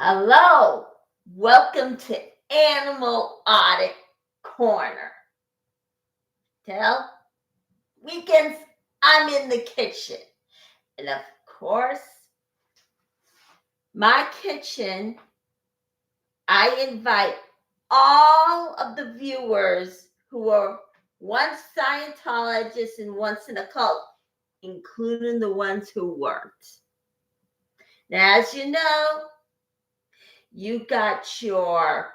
Hello, welcome to Animal Audit Corner. Tell weekends I'm in the kitchen, and of course, my kitchen, I invite all of the viewers who are once Scientologists and once in a cult, including the ones who weren't. Now, as you know, you got your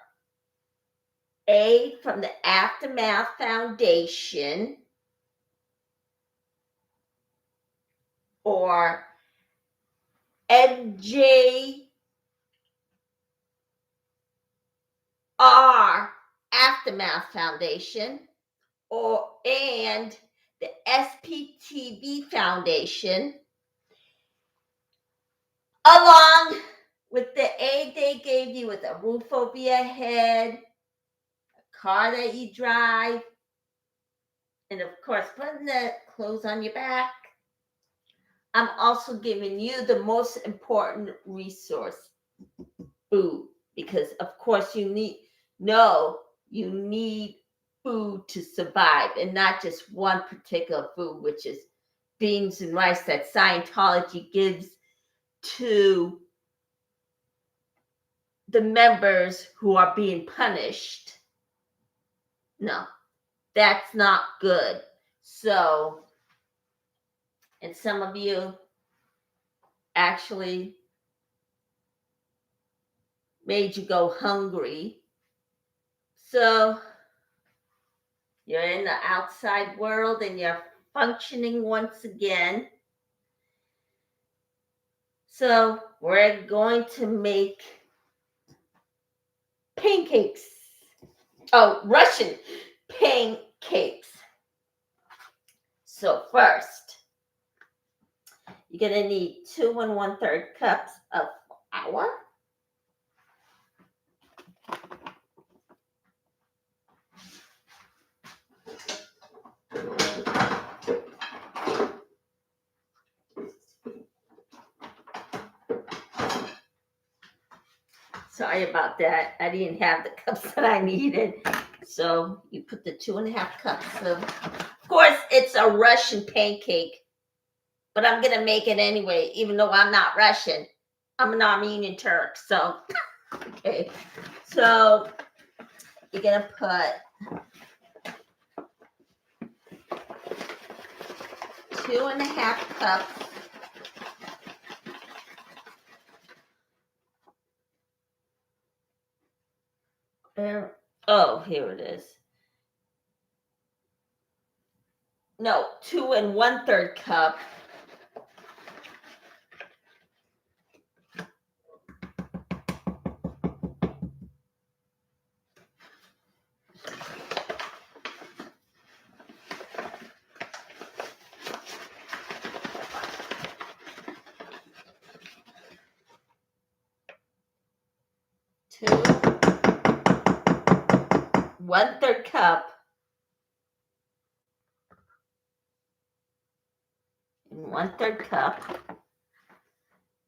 aid from the Aftermath Foundation or MJR Aftermath Foundation and the SPTV Foundation, along with the aid they gave you with a roof over your head, a car that you drive, and of course, putting the clothes on your back. I'm also giving you the most important resource, food, because of course you need food to survive, and not just one particular food, which is beans and rice that Scientology gives to the members who are being punished. No, that's not good. So, and some of you actually made you go hungry. So you're in the outside world and you're functioning once again. So we're going to make pancakes. Oh, Russian pancakes. So first, you're going to need 2 1/3 cups of flour. Sorry about that. I didn't have the cups that I needed. So you put the 2.5 cups of course, it's a Russian pancake, but I'm going to make it anyway, even though I'm not Russian. I'm an Armenian Turk. So, okay. So you're going to put 2.5 cups here it is. No, 2 1/3 cup. Two 1/3 cup and 1/3 cup.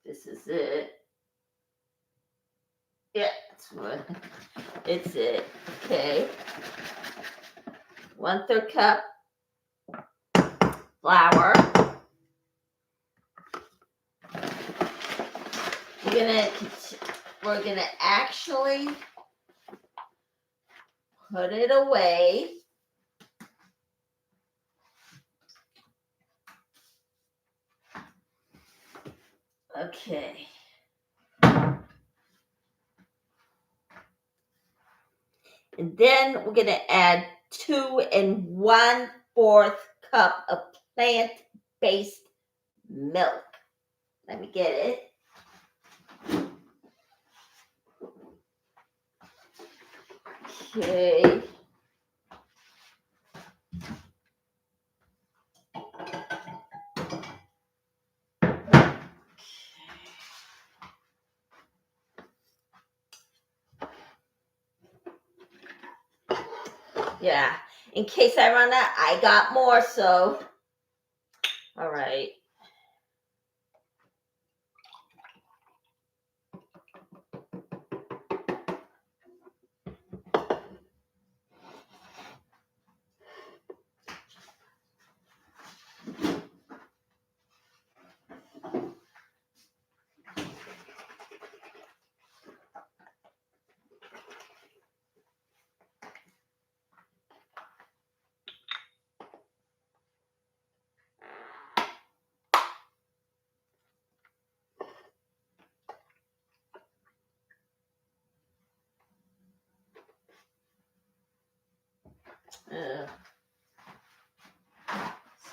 This is it. Yeah, it's it. Okay. 1/3 cup flour. We're gonna actually put it away. Okay. And then we're gonna add 2 1/4 cup of plant-based milk. Let me get it. Okay. Yeah, in case I run out, I got more, so all right.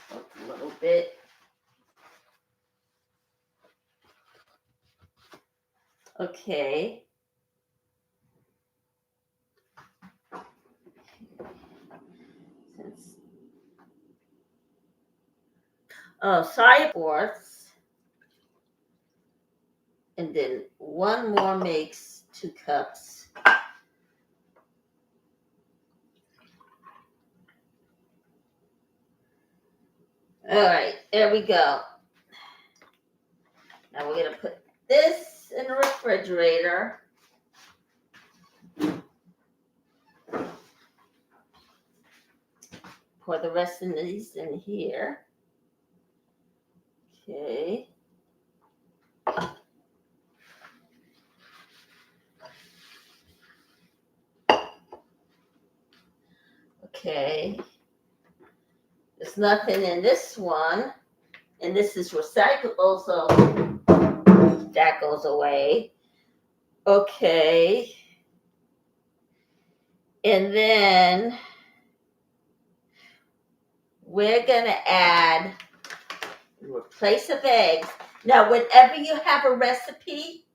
Spoke a little bit. Okay. Sorry, fourths. And then one more makes 2 cups. All right, there we go. Now we're going to put this in the refrigerator. Pour the rest of these in here. Okay. Okay. There's nothing in this one. And this is recyclable, so that goes away. Okay. And then we're going to add in replace of eggs. Now, whenever you have a recipe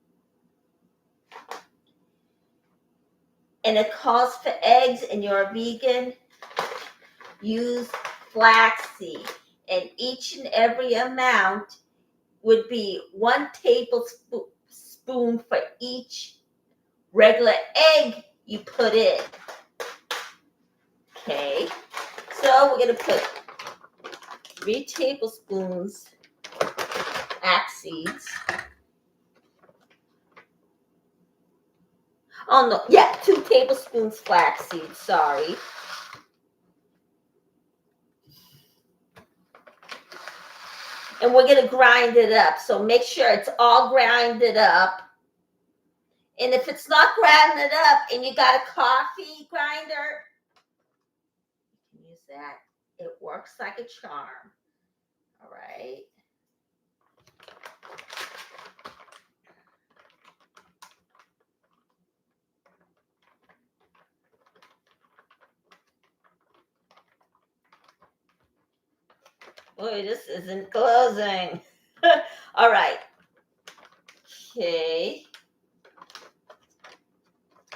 and it calls for eggs and you're a vegan, use flaxseed. And each and every amount would be 1 tablespoon for each regular egg you put in. Okay, so we're going to put 3 tablespoons flax seeds. Oh no, yeah, 2 tablespoons flax seeds, sorry. And we're going to grind it up. So make sure it's all grinded up. And if it's not grinded up and you got a coffee grinder, you can use that. It works like a charm. All right. Boy, this isn't closing. All right. Okay.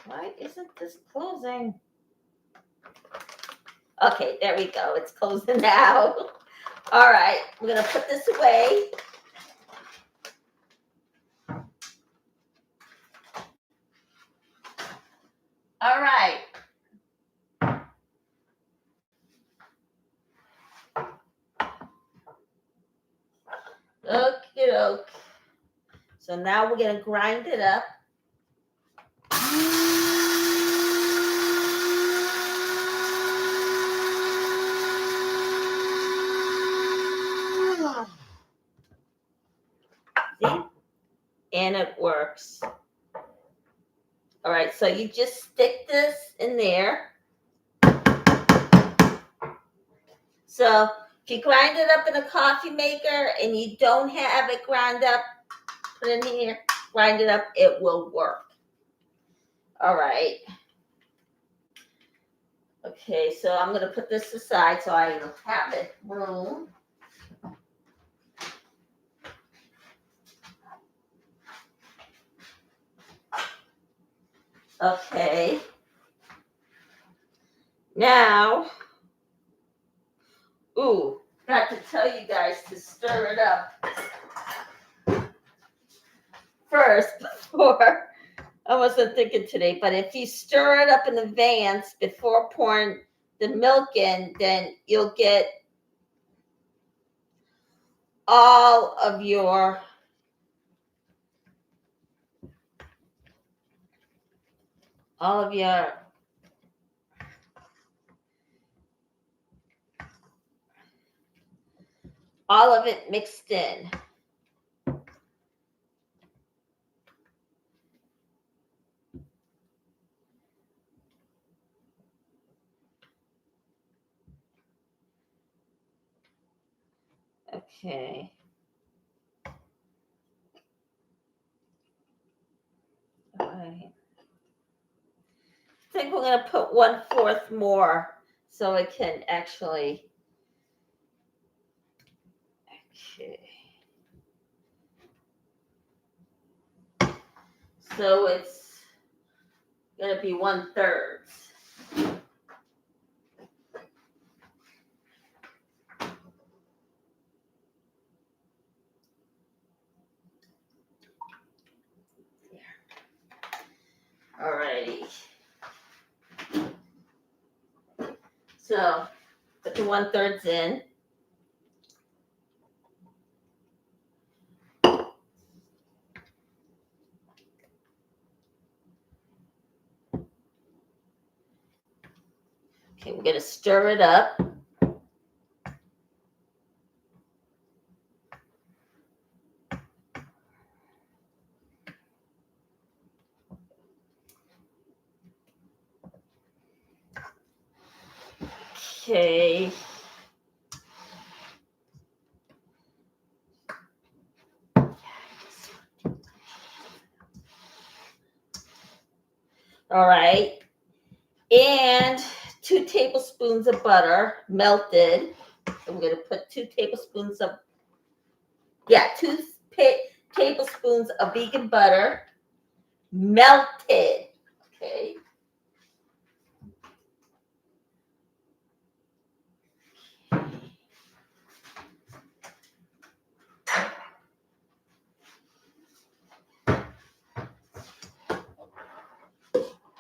Why isn't this closing? Okay, there we go. It's closing now. All right, we're going to put this away. All right. Okie doke. So now we're going to grind it up. See? And it works. All right, so you just stick this in there. So if you grind it up in a coffee maker and you don't have it ground up, put it in here, grind it up, it will work. All right. Okay, so I'm going to put this aside so I have it room. Okay. Now, got to tell you guys to stir it up first before. I wasn't thinking today, but if you stir it up in advance before pouring the milk in, then you'll get all of it mixed in. Okay. All right. I think we're going to put 1/4 more so it can actually, okay. So it's going to be 1/3. Alrighty. So put the 1/3 in. Okay, we're going to stir it up. Okay. All right. And 2 tablespoons of butter melted. So we're going to put 2 tablespoons of, 2 tablespoons of vegan butter melted. Okay.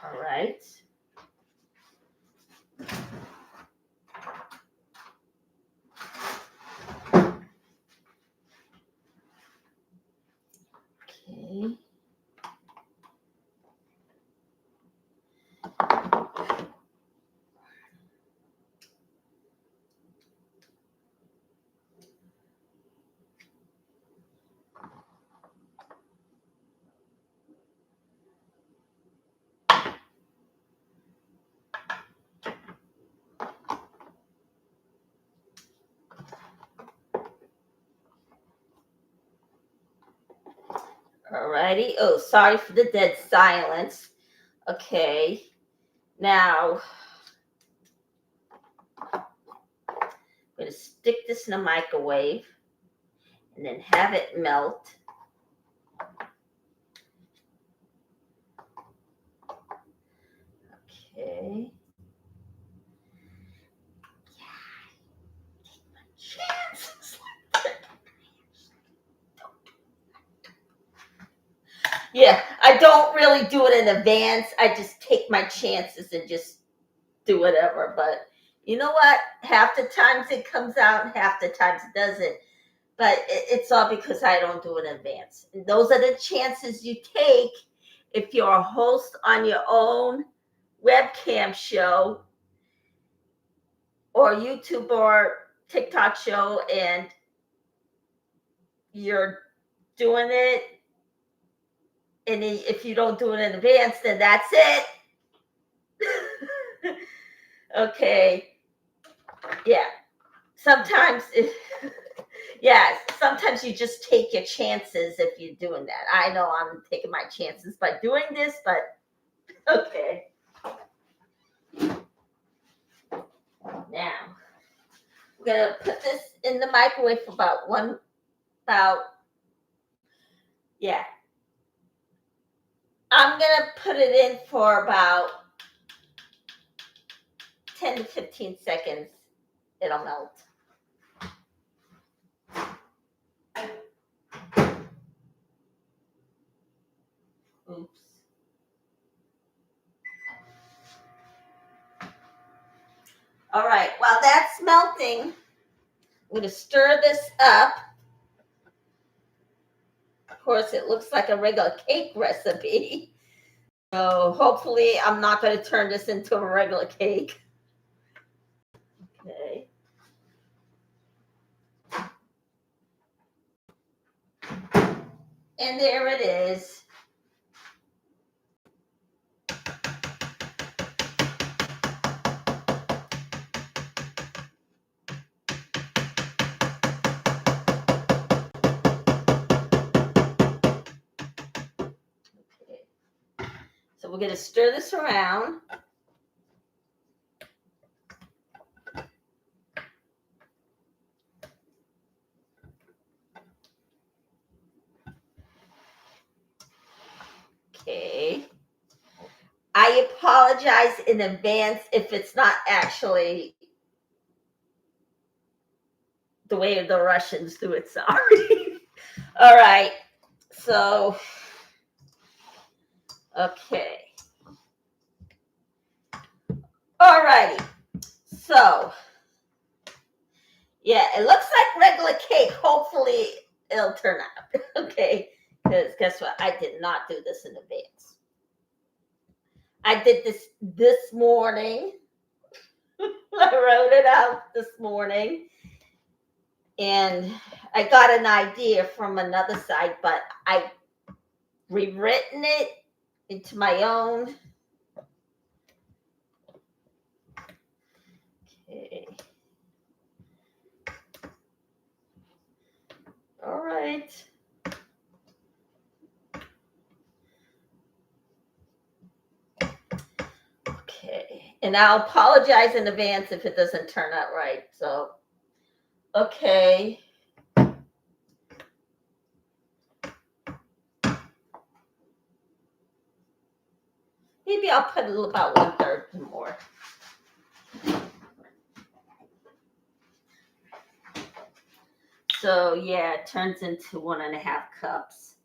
All right. Okay. Alrighty. Oh, sorry for the dead silence. Okay. Now, I'm going to stick this in the microwave and then have it melt. Okay. Yeah, I don't really do it in advance. I just take my chances and just do whatever. But you know what? Half the times it comes out, and half the times it doesn't. But it's all because I don't do it in advance. And those are the chances you take if you're a host on your own webcam show or YouTube or TikTok show, and you're doing it. And if you don't do it in advance, then that's it. Okay. Yeah. Sometimes, sometimes you just take your chances if you're doing that. I know I'm taking my chances by doing this, but okay. Now, we're going to put this in the microwave for I'm going to put it in for about 10 to 15 seconds. It'll melt. Oops. All right, while that's melting, I'm going to stir this up. Of course, it looks like a regular cake recipe. So hopefully I'm not going to turn this into a regular cake. Okay. And there it is. Okay. So we're going to stir this around. apologize in advance if it's not actually the way the Russians do it. Sorry. All right. So, okay. All righty. So, yeah, it looks like regular cake. Hopefully, it'll turn out. Okay. Because guess what? I did not do this in advance. I did this morning. I wrote it out this morning. And I got an idea from another site, but I rewritten it into my own. Okay. All right. Okay. And I'll apologize in advance if it doesn't turn out right. So, okay. Maybe I'll put about 1/3 more. So yeah, it turns into 1.5 cups.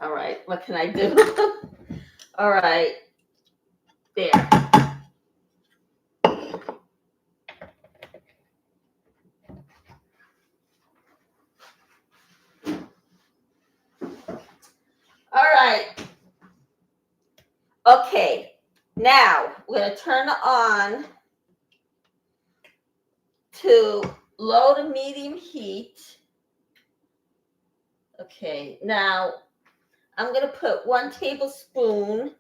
All right, what can I do? All right, there. All right. Okay, now we're going to turn on to low to medium heat. Okay, now I'm going to put 1 tablespoon.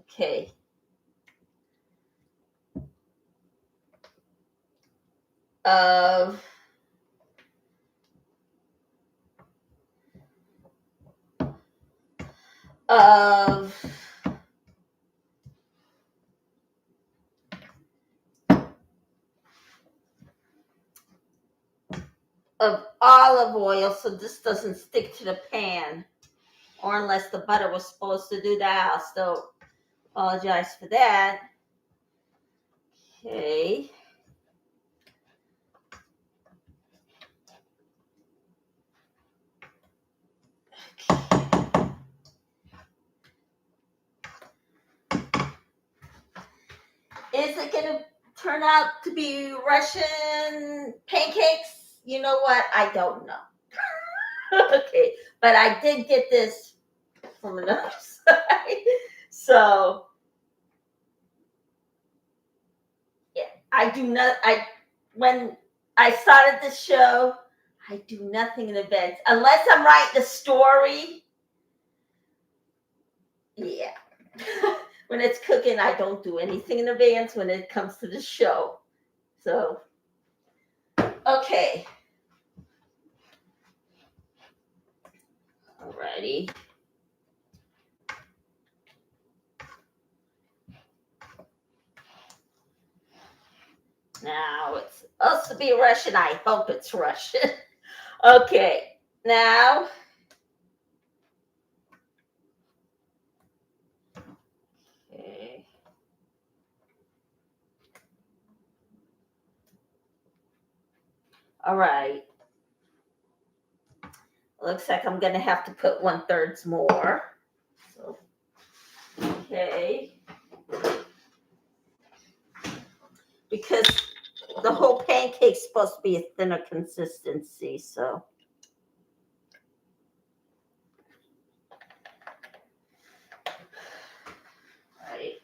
Okay. Of olive oil, so this doesn't stick to the pan, or unless the butter was supposed to do that, I'll still apologize for that. Okay. Is it going to turn out to be Russian pancakes? You know what? I don't know. Okay, but I did get this from another side. So, yeah, when I started this show, I do nothing in advance. Unless I'm writing a story. Yeah. When it's cooking, I don't do anything in advance when it comes to the show. So, okay. Alrighty. Now it's supposed to be Russian. I hope it's Russian. Okay. Now. Okay. All right. Looks like I'm going to have to put 1/3 more. So, okay. Because the whole pancake's supposed to be a thinner consistency, so. Right.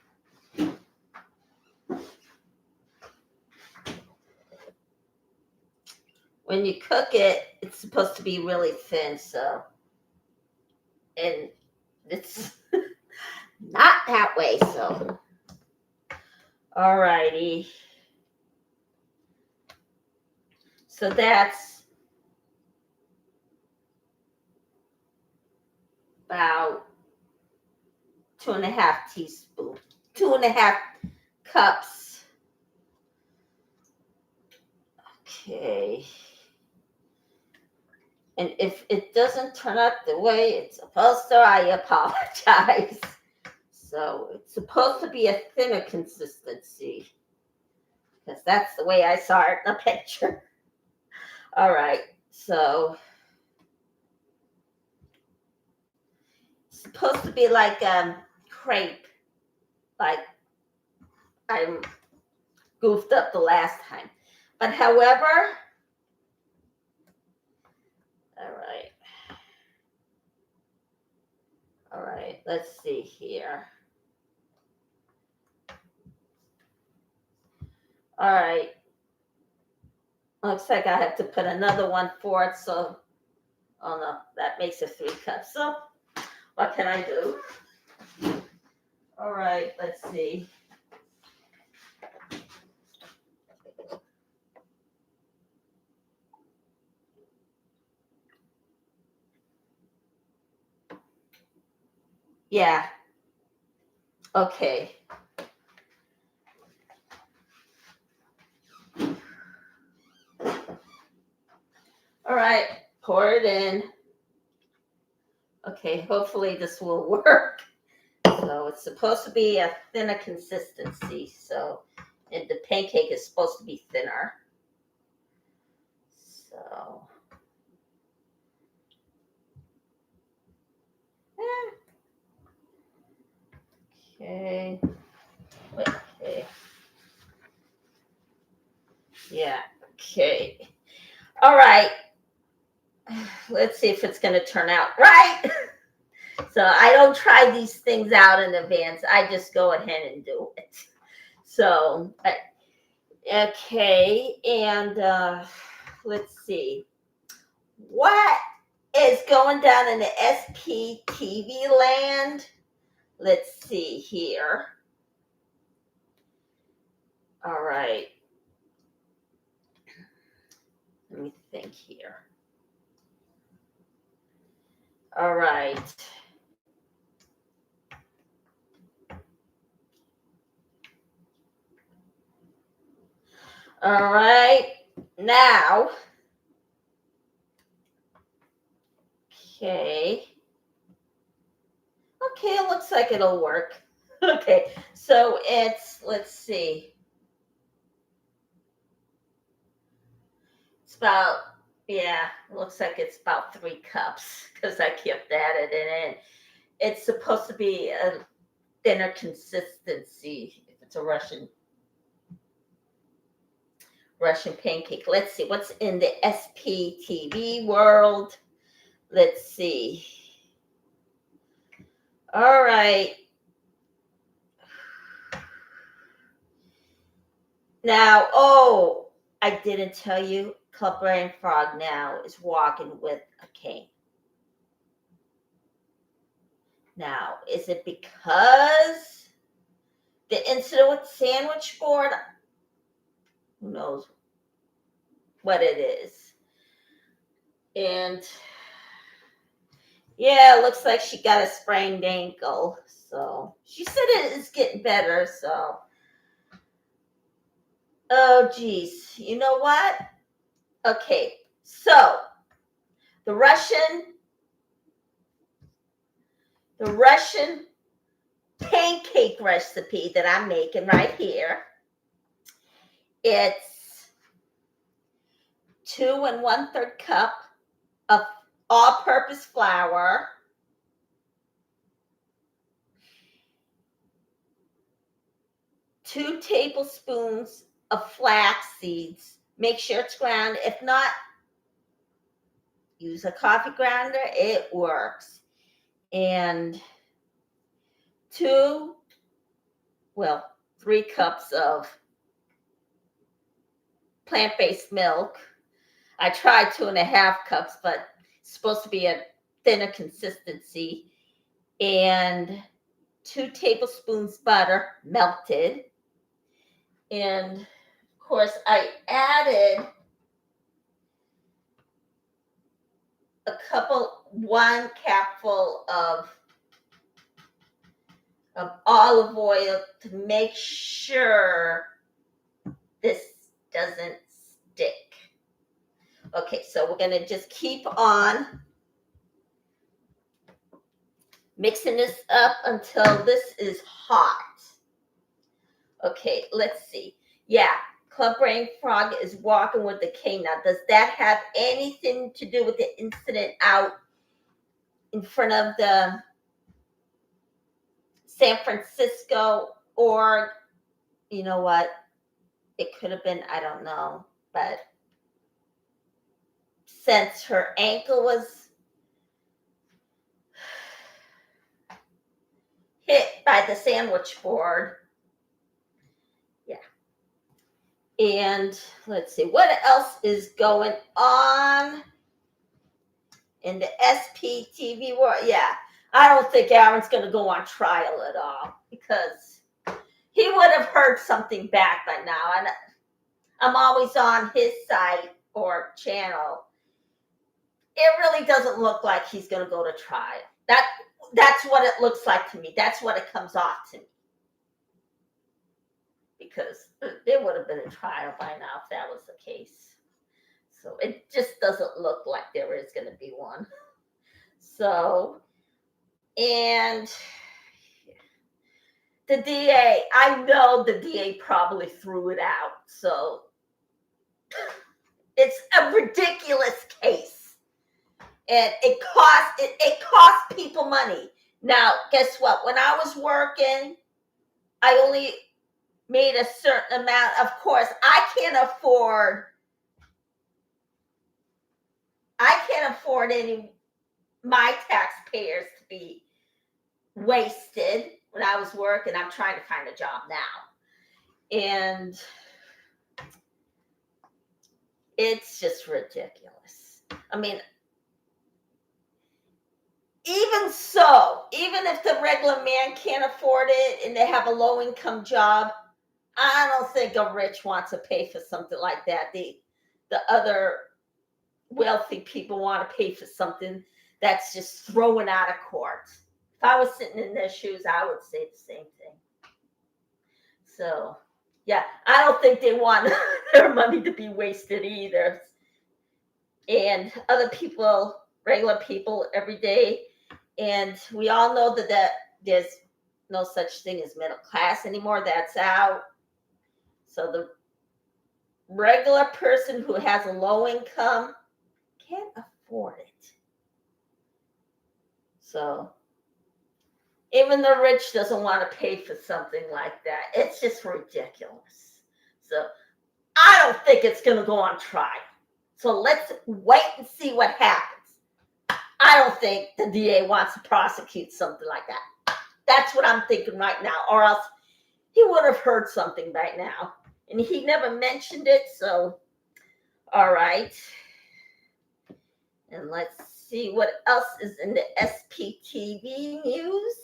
When you cook it, it's supposed to be really thin, so. And it's not that way, so. All righty. So that's about 2.5 teaspoons, 2.5 cups. Okay. And if it doesn't turn out the way it's supposed to, I apologize. So it's supposed to be a thinner consistency, because that's the way I saw it in the picture. All right, so it's supposed to be like crepe, like I'm goofed up the last time. But however, all right, let's see here. All right, looks like I have to put another one for it, so, oh no, that makes it 3 cups. So what can I do? All right, let's see. Yeah. Okay. All right, pour it in. Okay, hopefully this will work. So it's supposed to be a thinner consistency. So, and the pancake is supposed to be thinner. So, okay. Okay. Yeah. Okay. All right. Let's see if it's going to turn out right. So I don't try these things out in advance. I just go ahead and do it. So, okay. And let's see. What is going down in the SPTV land? Let's see here. All right. Let me think here. All right. All right. Now, okay. Okay, it looks like it'll work. Okay, so it's, let's see. It's about, yeah, it looks like it's about 3 cups because I kept adding it in. It's supposed to be a thinner consistency if it's a Russian pancake. Let's see what's in the SPTV world. Let's see. All right. Now, oh, I didn't tell you, Club Brain Frog now is walking with a cane. Now, is it because the incident with sandwich board? Who knows what it is. And yeah, it looks like she got a sprained ankle. So she said it is getting better. So, oh, geez. You know what? Okay, so the Russian pancake recipe that I'm making right here. It's 2 1/3 cup of all-purpose flour, 2 tablespoons of flax seeds. Make sure it's ground. If not, use a coffee grinder. It works. And 3 cups of plant-based milk. I tried 2.5 cups, but it's supposed to be a thinner consistency. And 2 tablespoons butter, melted. And of course, I added one capful of olive oil to make sure this doesn't stick. Okay, so we're going to just keep on mixing this up until this is hot. Okay, let's see. Yeah, Club Brain Frog is walking with the king. Now, does that have anything to do with the incident out in front of the San Francisco? Or, you know what? It could have been, I don't know. But since her ankle was hit by the sandwich board, yeah. And let's see, what else is going on in the SPTV world? Yeah, I don't think Aaron's going to go on trial at all, because he would have heard something back by now. And I'm always on his site or channel. It really doesn't look like he's going to go to trial. That's what it looks like to me. That's what it comes off to me. Because there would have been a trial by now if that was the case. So it just doesn't look like there is going to be one. So, and the DA, I know the DA probably threw it out. So it's a ridiculous case. And it cost people money. Now, guess what? When I was working, I only made a certain amount. Of course, I can't afford any my taxpayers to be wasted when I was working. I'm trying to find a job now. And it's just ridiculous. I mean, even so, even if the regular man can't afford it and they have a low-income job, I don't think a rich wants to pay for something like that. The other wealthy people want to pay for something that's just thrown out of court. If I was sitting in their shoes, I would say the same thing. So, yeah, I don't think they want their money to be wasted either. And other people, regular people, every day, and we all know that there's no such thing as middle class anymore. That's out. So the regular person who has a low income can't afford it. So even the rich doesn't want to pay for something like that. It's just ridiculous. So I don't think it's going to go on trial. So let's wait and see what happens. I don't think the DA wants to prosecute something like that. That's what I'm thinking right now. Or else he would have heard something by now. And he never mentioned it. So, all right. And let's see what else is in the SPTV news.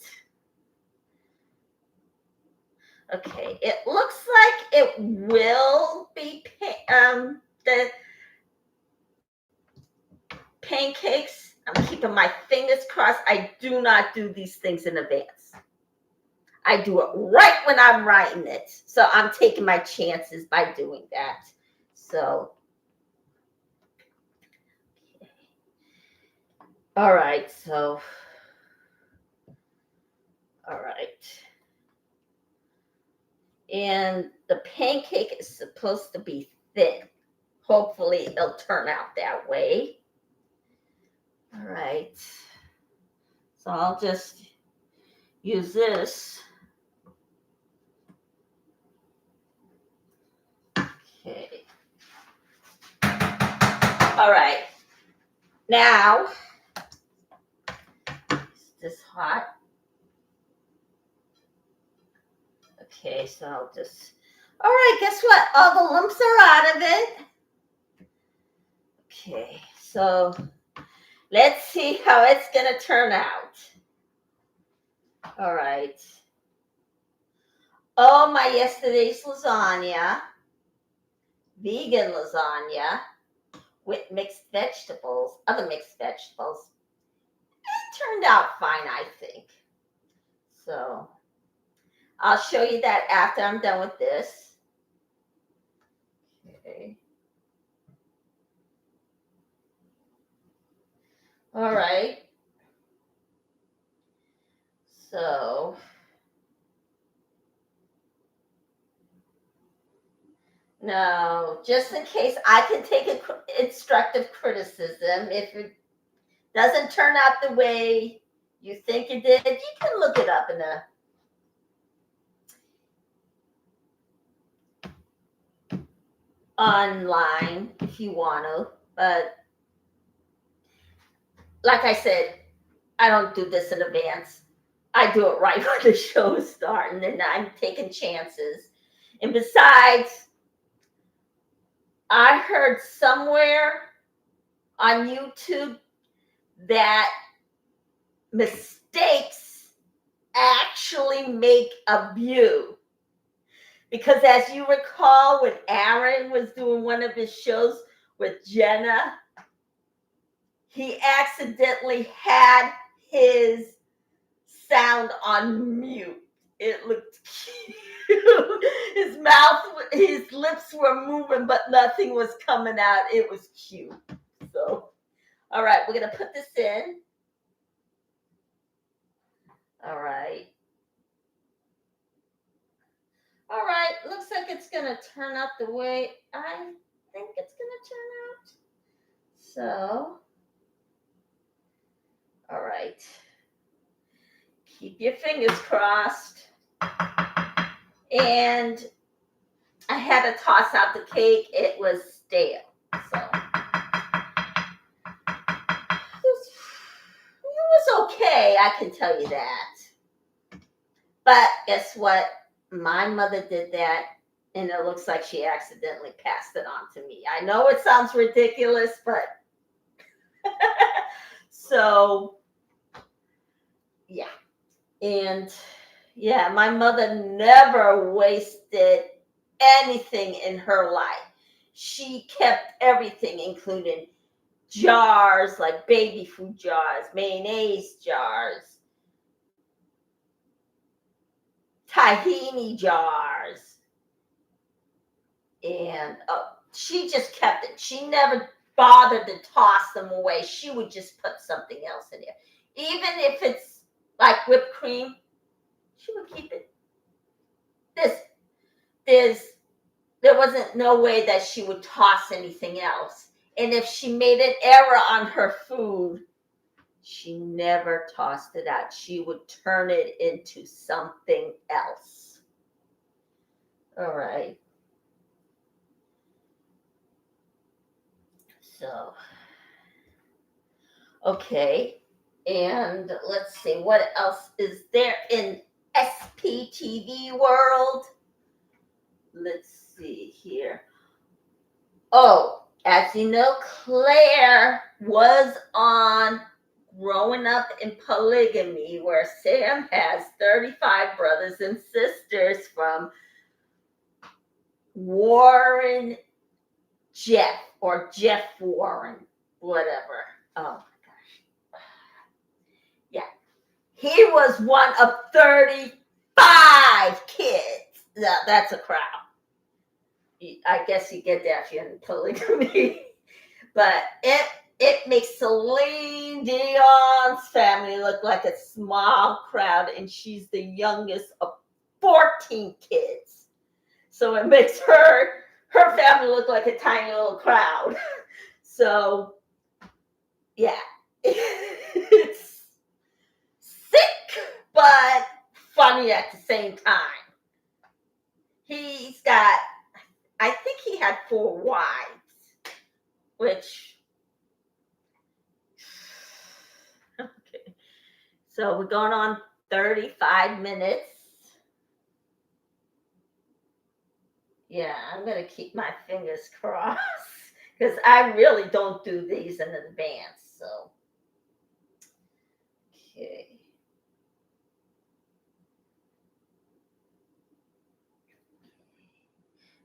Okay, it looks like it will be the pancakes. I'm keeping my fingers crossed. I do not do these things in advance. I do it right when I'm writing it. So I'm taking my chances by doing that. So, okay. All right. So, all right. And the pancake is supposed to be thin. Hopefully it'll turn out that way. All right. So I'll just use this. Okay. All right. Now, is this hot? Okay, so I'll just, all right, guess what? All the lumps are out of it. Okay, so let's see how it's going to turn out. All right. Oh, my yesterday's lasagna, vegan lasagna with mixed vegetables, other mixed vegetables. It turned out fine, I think. So I'll show you that after I'm done with this. Okay. All right. So now, just in case, I can take instructive criticism. If it doesn't turn out the way you think it did, you can look it up in a online if you want to. But like I said, I don't do this in advance. I do it right when the show is starting, and I'm taking chances. And besides, I heard somewhere on YouTube that mistakes actually make a view. Because as you recall, when Aaron was doing one of his shows with Jenna, he accidentally had his sound on mute. It looked cute. His mouth, his lips were moving, but nothing was coming out. It was cute. So, all right, we're going to put this in. All right. All right, looks like it's going to turn out the way I think it's going to turn out. So, all right. Keep your fingers crossed. And I had to toss out the cake. It was stale. So, it was okay, I can tell you that. But guess what? My mother did that, and it looks like she accidentally passed it on to me. I know it sounds ridiculous, but so yeah. And yeah, my mother never wasted anything in her life. She kept everything, including jars, like baby food jars, mayonnaise jars, tahini jars, and she just kept it. She never bothered to toss them away. She would just put something else in there. Even if it's like whipped cream, she would keep it. There wasn't no way that she would toss anything else. And if she made an error on her food, she never tossed it out. She would turn it into something else. All right. So, okay. And let's see, what else is there in SPTV world? Let's see here. Oh, as you know, Claire was on Growing Up in Polygamy, where Sam has 35 brothers and sisters from Warren Jeff, or Jeff Warren, whatever. Oh my gosh. Yeah. He was one of 35 kids. Now, that's a crowd. I guess you get that if you're in polygamy. But it makes Celine Dion's family look like a small crowd, and she's the youngest of 14 kids. So it makes her family look like a tiny little crowd. So, yeah. It's sick, but funny at the same time. He's got, I think he had 4 wives, which, okay. So we're going on 35 minutes. Yeah, I'm going to keep my fingers crossed because I really don't do these in advance. So, okay.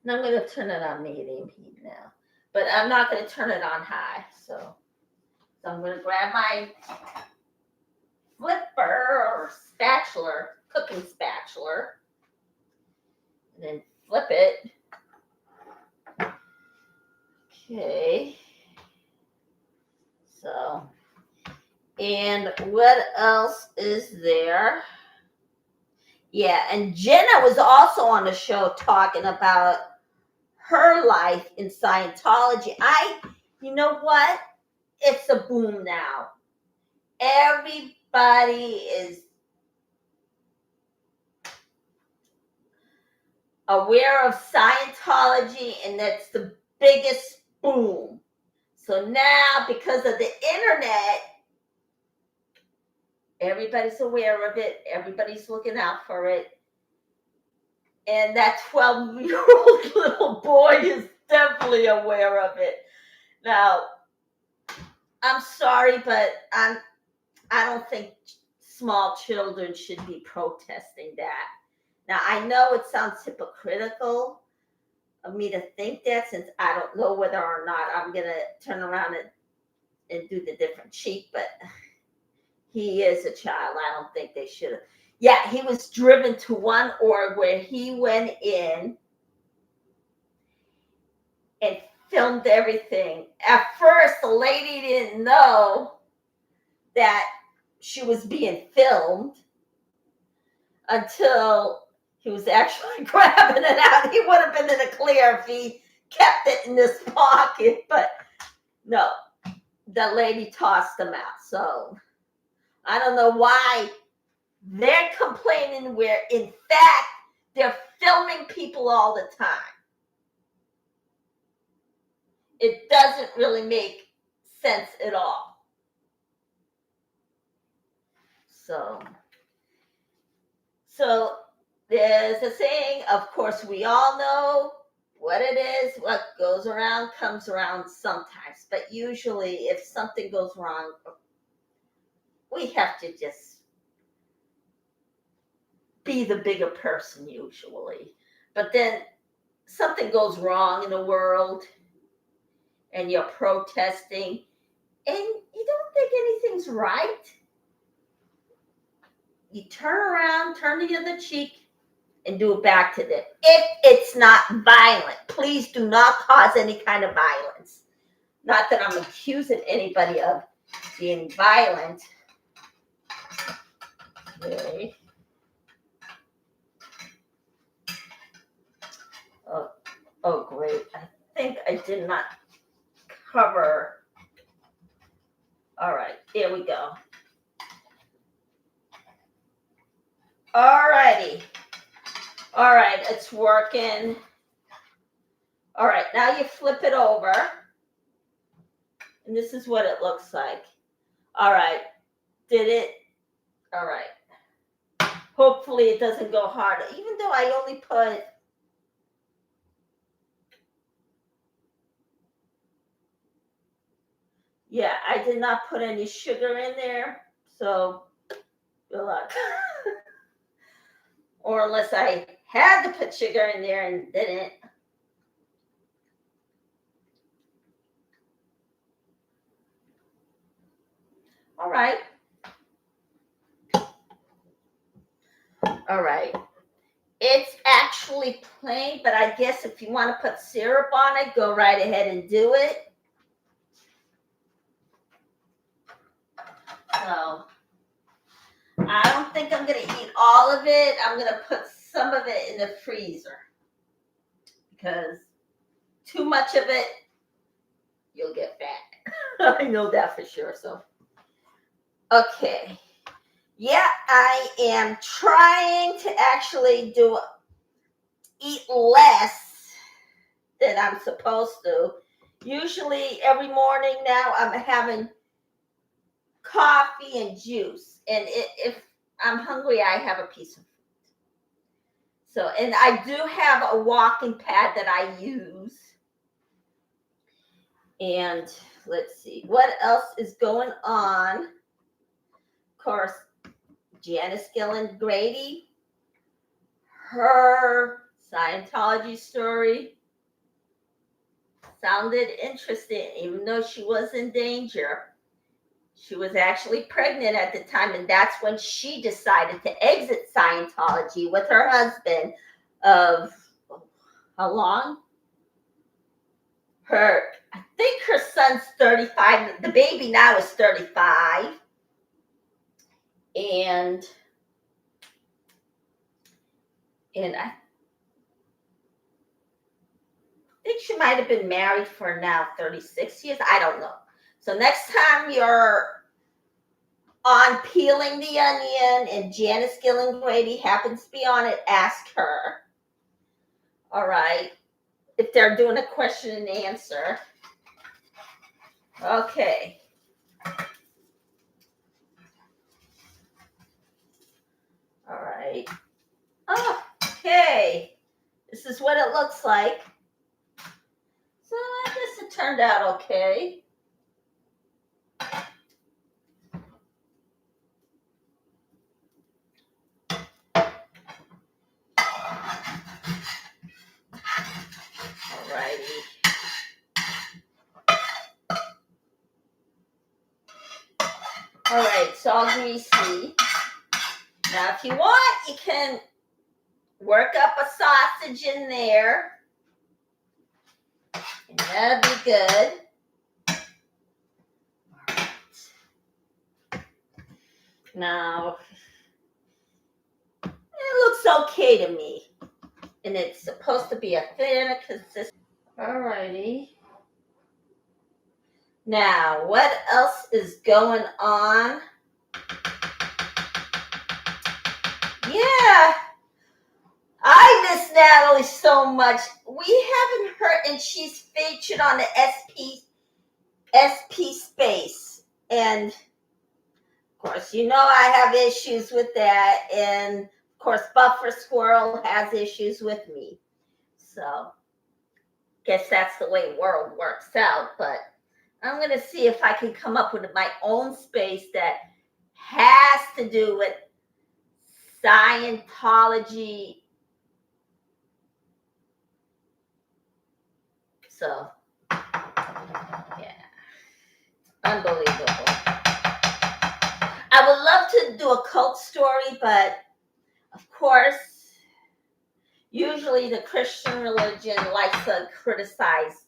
Now I'm going to turn it on medium heat now, but I'm not going to turn it on high. So I'm going to grab my flipper or spatula, cooking spatula, and then flip it. Okay. So And what else is there? Yeah, and Jenna was also on the show talking about her life in Scientology. You know what? It's a boom now. Everybody is aware of Scientology, and that's the biggest boom. So now, because of the internet, everybody's aware of it. Everybody's looking out for it. And that 12-year-old little boy is definitely aware of it. Now, I'm sorry, but I don't think small children should be protesting that. Now, I know it sounds hypocritical of me to think that, since I don't know whether or not I'm going to turn around and do the different cheek, but he is a child. I don't think they should have. Yeah, he was driven to one org where he went in and filmed everything. At first, the lady didn't know that she was being filmed until he was actually grabbing it out. He would have been in the clear if he kept it in his pocket, but no, the lady tossed him out. So I don't know why they're complaining where, in fact, they're filming people all the time. It doesn't really make sense at all. So there's a saying, of course, we all know what it is. What goes around comes around sometimes. But usually, if something goes wrong, we have to just be the bigger person usually. But then something goes wrong in the world and you're protesting and you don't think anything's right. You turn around, turn the other cheek, and do it back to them. If it's not violent, please do not cause any kind of violence. Not that I'm accusing anybody of being violent. Okay. Oh, great. I think I did not cover. All right, here we go. All righty. All right, it's working. All right, now you flip it over. And this is what it looks like. All right, did it? All right. Hopefully it doesn't go harder, even though I only put I did not put any sugar in there, so good luck. Or unless I had to put sugar in there and didn't. All right. All right. It's actually plain, but I guess if you want to put syrup on it, go right ahead and do it. So I don't think I'm going to eat all of it. I'm going to put some of it in the freezer because too much of it, you'll get fat. I know that for sure. So, okay. Yeah, I am trying to actually eat less than I'm supposed to. Usually every morning now I'm having coffee and juice. And if I'm hungry, I have a piece of fruit. So, and I do have a walking pad that I use. And let's see, what else is going on? Of course, Janice Gillen Grady, her Scientology story sounded interesting, even though she was in danger. She was actually pregnant at the time, and that's when she decided to exit Scientology with her husband of how long? I think her son's 35. The baby now is 35. And I think she might have been married for now 36 years. I don't know. So next time you're on Peeling the Onion and Janice Gillen-Grady happens to be on it, ask her. All right. If they're doing a question and answer. Okay. All right. Okay. This is what it looks like. So I guess it turned out okay. Alrighty. Alright, it's all greasy. Now if you want, you can work up a sausage in there. And that'd be good. Alright. Now, it looks okay to me. And it's supposed to be a thin, consistent. Alrighty. Now, what else is going on? Yeah, I miss Natalie so much. We haven't heard, and she's featured on the SP space. And of course, you know I have issues with that. And of course, Buffer Squirrel has issues with me. So, guess that's the way the world works out. But I'm going to see if I can come up with my own space that has to do with Scientology. So, yeah, unbelievable. I would love to do a cult story, but of course, usually the Christian religion likes to criticize.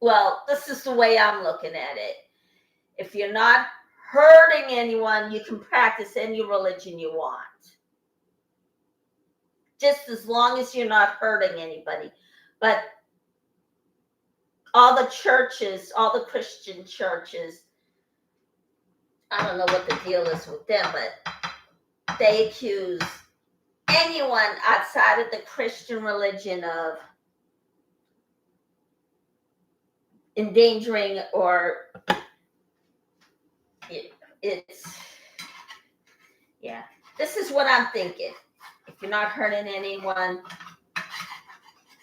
Well, this is the way I'm looking at it. If you're not hurting anyone, you can practice any religion you want. Just as long as you're not hurting anybody. But all the churches, all the Christian churches, I don't know what the deal is with them, but they accuse anyone outside of the Christian religion of endangering or it's, yeah. This is what I'm thinking. If you're not hurting anyone,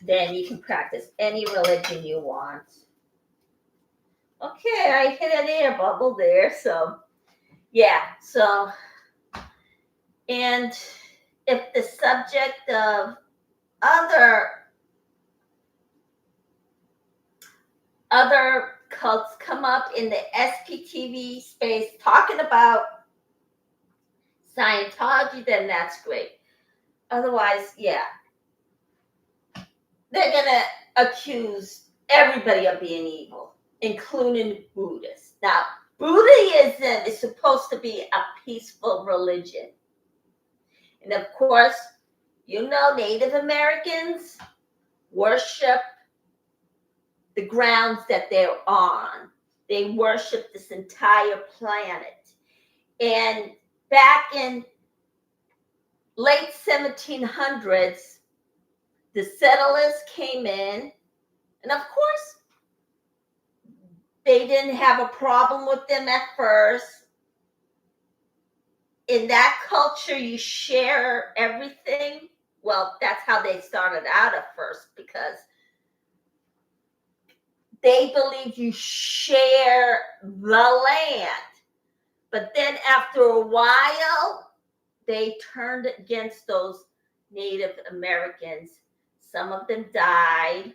then you can practice any religion you want. Okay, I hit an air bubble there, so yeah, so, and if the subject of other cults come up in the SPTV space talking about Scientology, then that's great. Otherwise, yeah, they're gonna accuse everybody of being evil, including Buddhists. Now, Buddhism is supposed to be a peaceful religion. And of course, you know, Native Americans worship the grounds that they're on. They worship this entire planet. And back in late 1700s, the settlers came in, and of course, they didn't have a problem with them at first. In that culture, you share everything. Well, that's how they started out at first, because they believe you share the land. But then after a while, they turned against those Native Americans. Some of them died.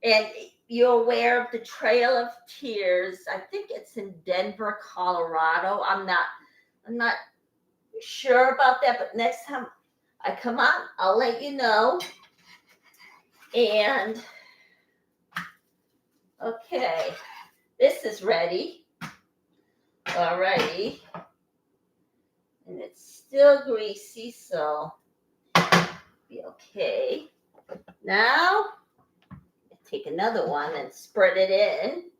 And you're aware of the Trail of Tears. I think it's in Denver, Colorado. I'm not sure about that, but next time I come on, I'll let you know. And okay, this is ready. Alrighty. And it's still greasy, so be okay. Now, take another one and spread it in.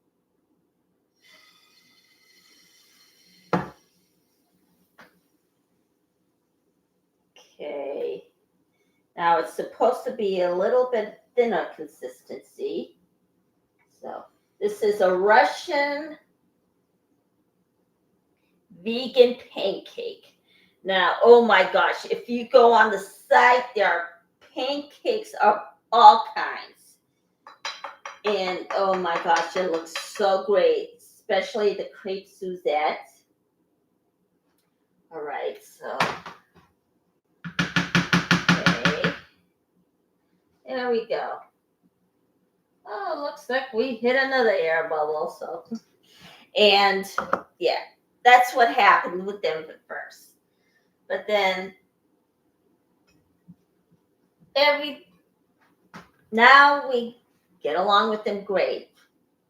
Okay. Now it's supposed to be a little bit thinner consistency. So this is a Russian vegan pancake. Now, oh my gosh, if you go on the site, there are pancakes of all kinds. And oh my gosh, it looks so great, especially the crepe Suzette. All right, so, okay. There we go. Oh, looks like we hit another air bubble. So, and yeah, that's what happened with them at first. But then now we get along with them great.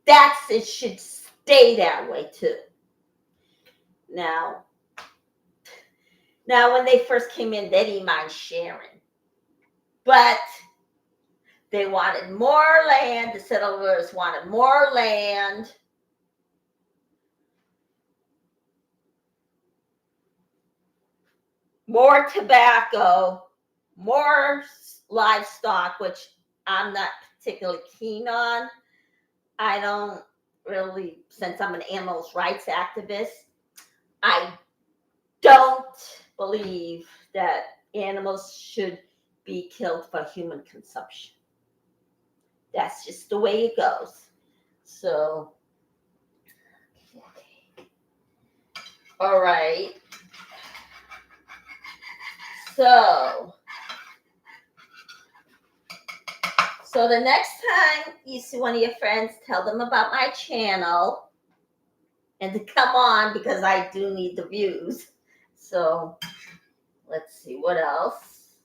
It should stay that way too. Now when they first came in, they didn't mind sharing, but they wanted more land. The settlers wanted more land. More tobacco, more livestock, which I'm not particularly keen on. I don't really, since I'm an animals rights activist, I don't believe that animals should be killed for human consumption. That's just the way it goes. So, okay. All right. So the next time you see one of your friends, tell them about my channel and to come on because I do need the views. So let's see what else.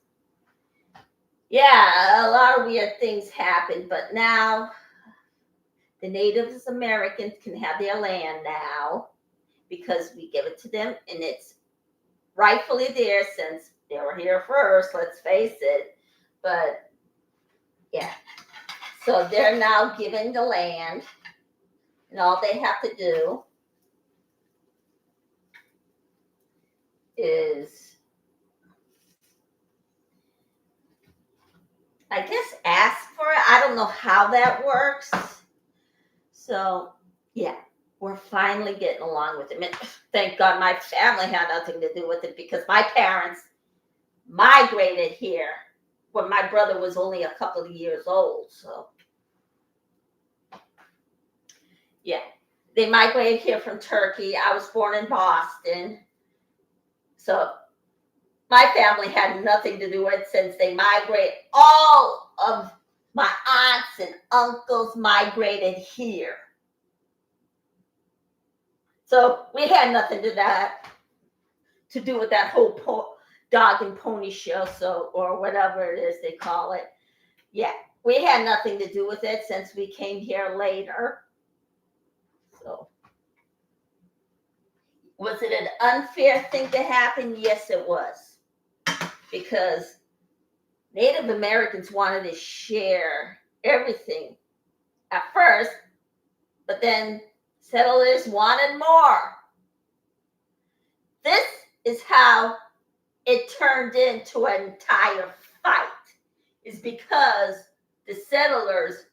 Yeah, a lot of weird things happen, but now the Native Americans can have their land now because we give it to them and it's rightfully theirs since they were here first, let's face it. But yeah, so they're now given the land and all they have to do is, I guess, ask for it. I don't know how that works. So, yeah, we're finally getting along with it. And thank God my family had nothing to do with it because my parents migrated here when my brother was only a couple of years old. So, yeah, they migrated here from Turkey. I was born in Boston. So, my family had nothing to do with it since they migrated. All of my aunts and uncles migrated here. So we had nothing to do with that whole dog and pony show, or whatever it is they call it. Yeah, we had nothing to do with it since we came here later. So was it an unfair thing to happen? Yes, it was. Because Native Americans wanted to share everything at first, but then settlers wanted more. This is how it turned into an entire fight, is because the settlers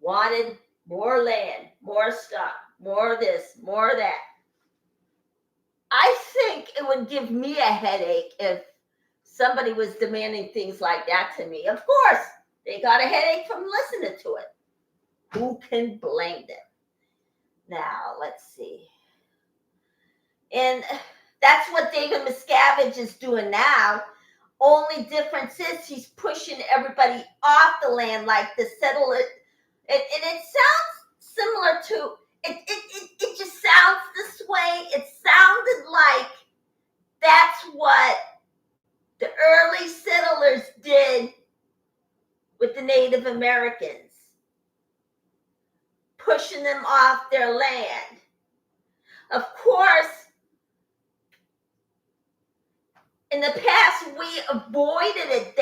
wanted more land, more stuff, more this, more that. I think it would give me a headache if somebody was demanding things like that to me. Of course, they got a headache from listening to it. Who can blame them? Now, let's see. And that's what David Miscavige is doing now. Only difference is he's pushing everybody off the land like the settler. And it sounds similar to, it just sounds this way. It sounded like that's what the early settlers did with the Native Americans, pushing them off their land. Of course, in the past, we avoided it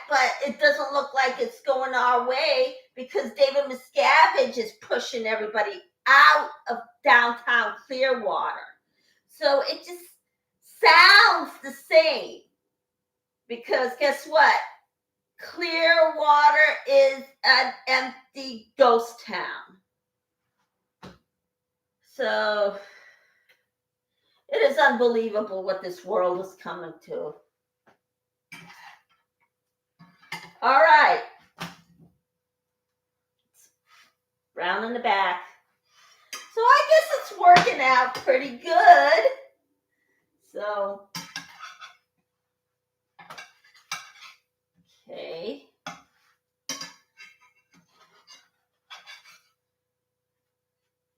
but it doesn't look like it's going our way because David Miscavige is pushing everybody out of downtown Clearwater. So it just sounds the same because guess what? Clearwater is an empty ghost town. So it is unbelievable what this world is coming to. All right. Brown in the back. So I guess it's working out pretty good. So, okay.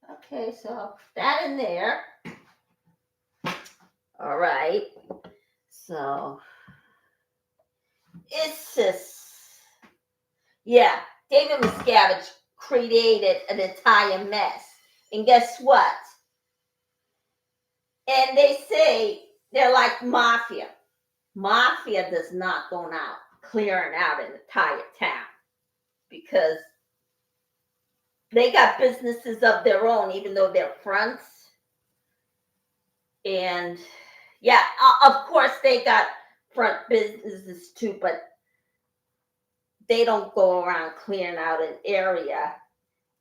Okay, so that in there. All right. So, it's just, yeah, David Miscavige created an entire mess. And guess what? And they say they're like mafia. Mafia does not go out clearing out an entire town because they got businesses of their own, even though they're fronts. And yeah, of course they got front businesses too, but they don't go around clearing out an area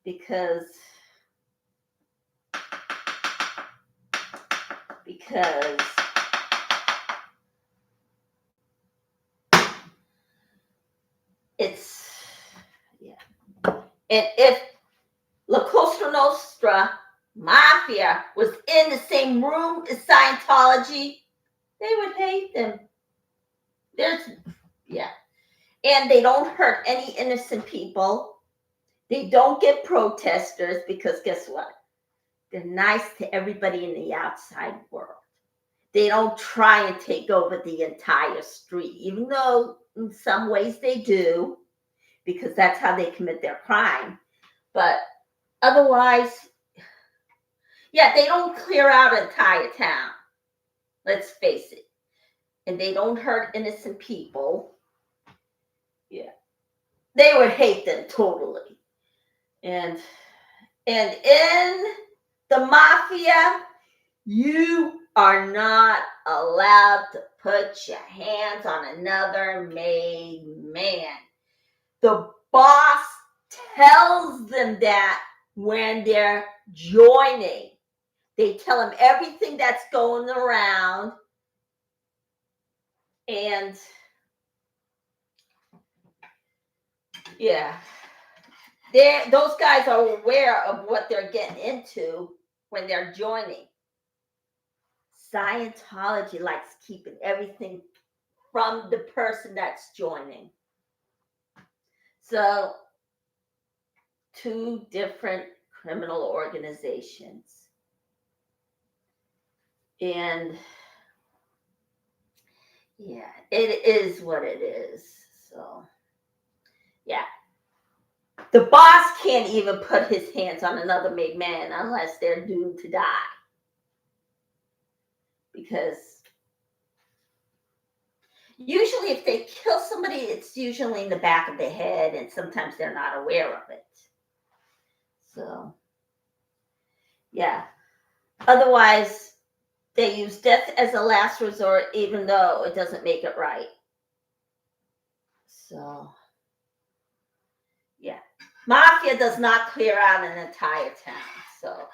because it's, yeah. And if La Cosa Nostra Mafia was in the same room as Scientology, they would hate them. And they don't hurt any innocent people. They don't get protesters because guess what? They're nice to everybody in the outside world. They don't try and take over the entire street, even though in some ways they do, because that's how they commit their crime. But otherwise, yeah, they don't clear out an entire town. Let's face it. And they don't hurt innocent people. Yeah. They would hate them totally. And in the mafia, you are not allowed to put your hands on another made man. The boss tells them that when they're joining. They tell them everything that's going around. And yeah, those guys are aware of what they're getting into when they're joining. Scientology likes keeping everything from the person that's joining. So, two different criminal organizations. And yeah, it is what it is. So, yeah. The boss can't even put his hands on another made man unless they're doomed to die. Because usually if they kill somebody, it's usually in the back of the head, and sometimes they're not aware of it. So, yeah. Otherwise, they use death as a last resort, even though it doesn't make it right. So, yeah. Mafia does not clear out an entire town. So,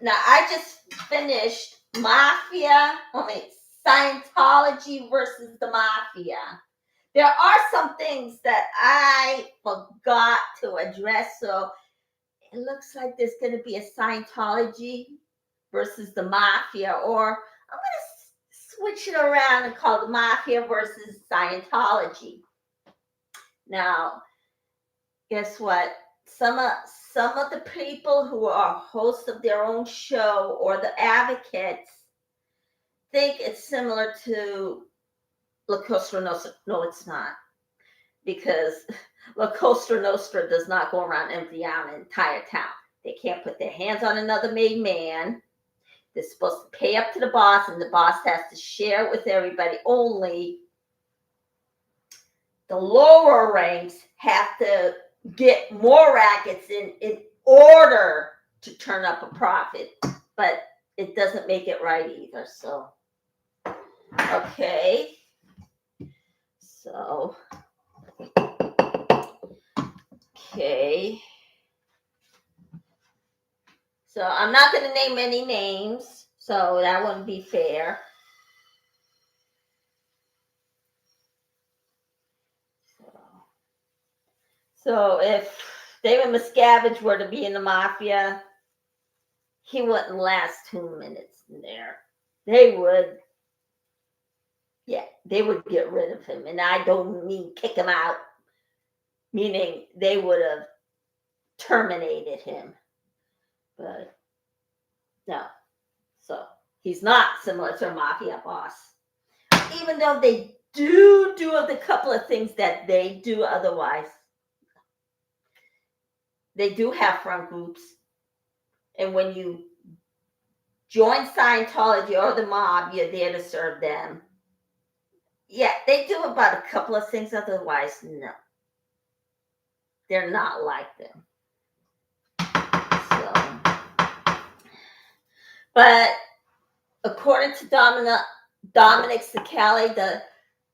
now I just finished Scientology versus the Mafia. There are some things that I forgot to address. So, it looks like there's going to be a Scientology versus the Mafia, or I'm going to switch it around and call the Mafia versus Scientology. Now, guess what? Some of the people who are hosts of their own show or the advocates think it's similar to La Cosa Nostra. No, it's not. Because La Cosa Nostra does not go around empty out an entire town. They can't put their hands on another made man. They're supposed to pay up to the boss, and the boss has to share it with everybody. Only the lower ranks have to get more rackets in order to turn up a profit, but it doesn't make it right either. So, okay. So, okay. So I'm not going to name any names, so that wouldn't be fair. So if David Miscavige were to be in the mafia, he wouldn't last 2 minutes in there. They would get rid of him. And I don't mean kick him out, meaning they would have terminated him. But no. So he's not similar to a mafia boss. Even though they do the couple of things that they do otherwise. They do have front groups. And when you join Scientology or the mob, you're there to serve them. Yeah, they do about a couple of things. Otherwise, no. They're not like them. So, but according to Dominic Sicali,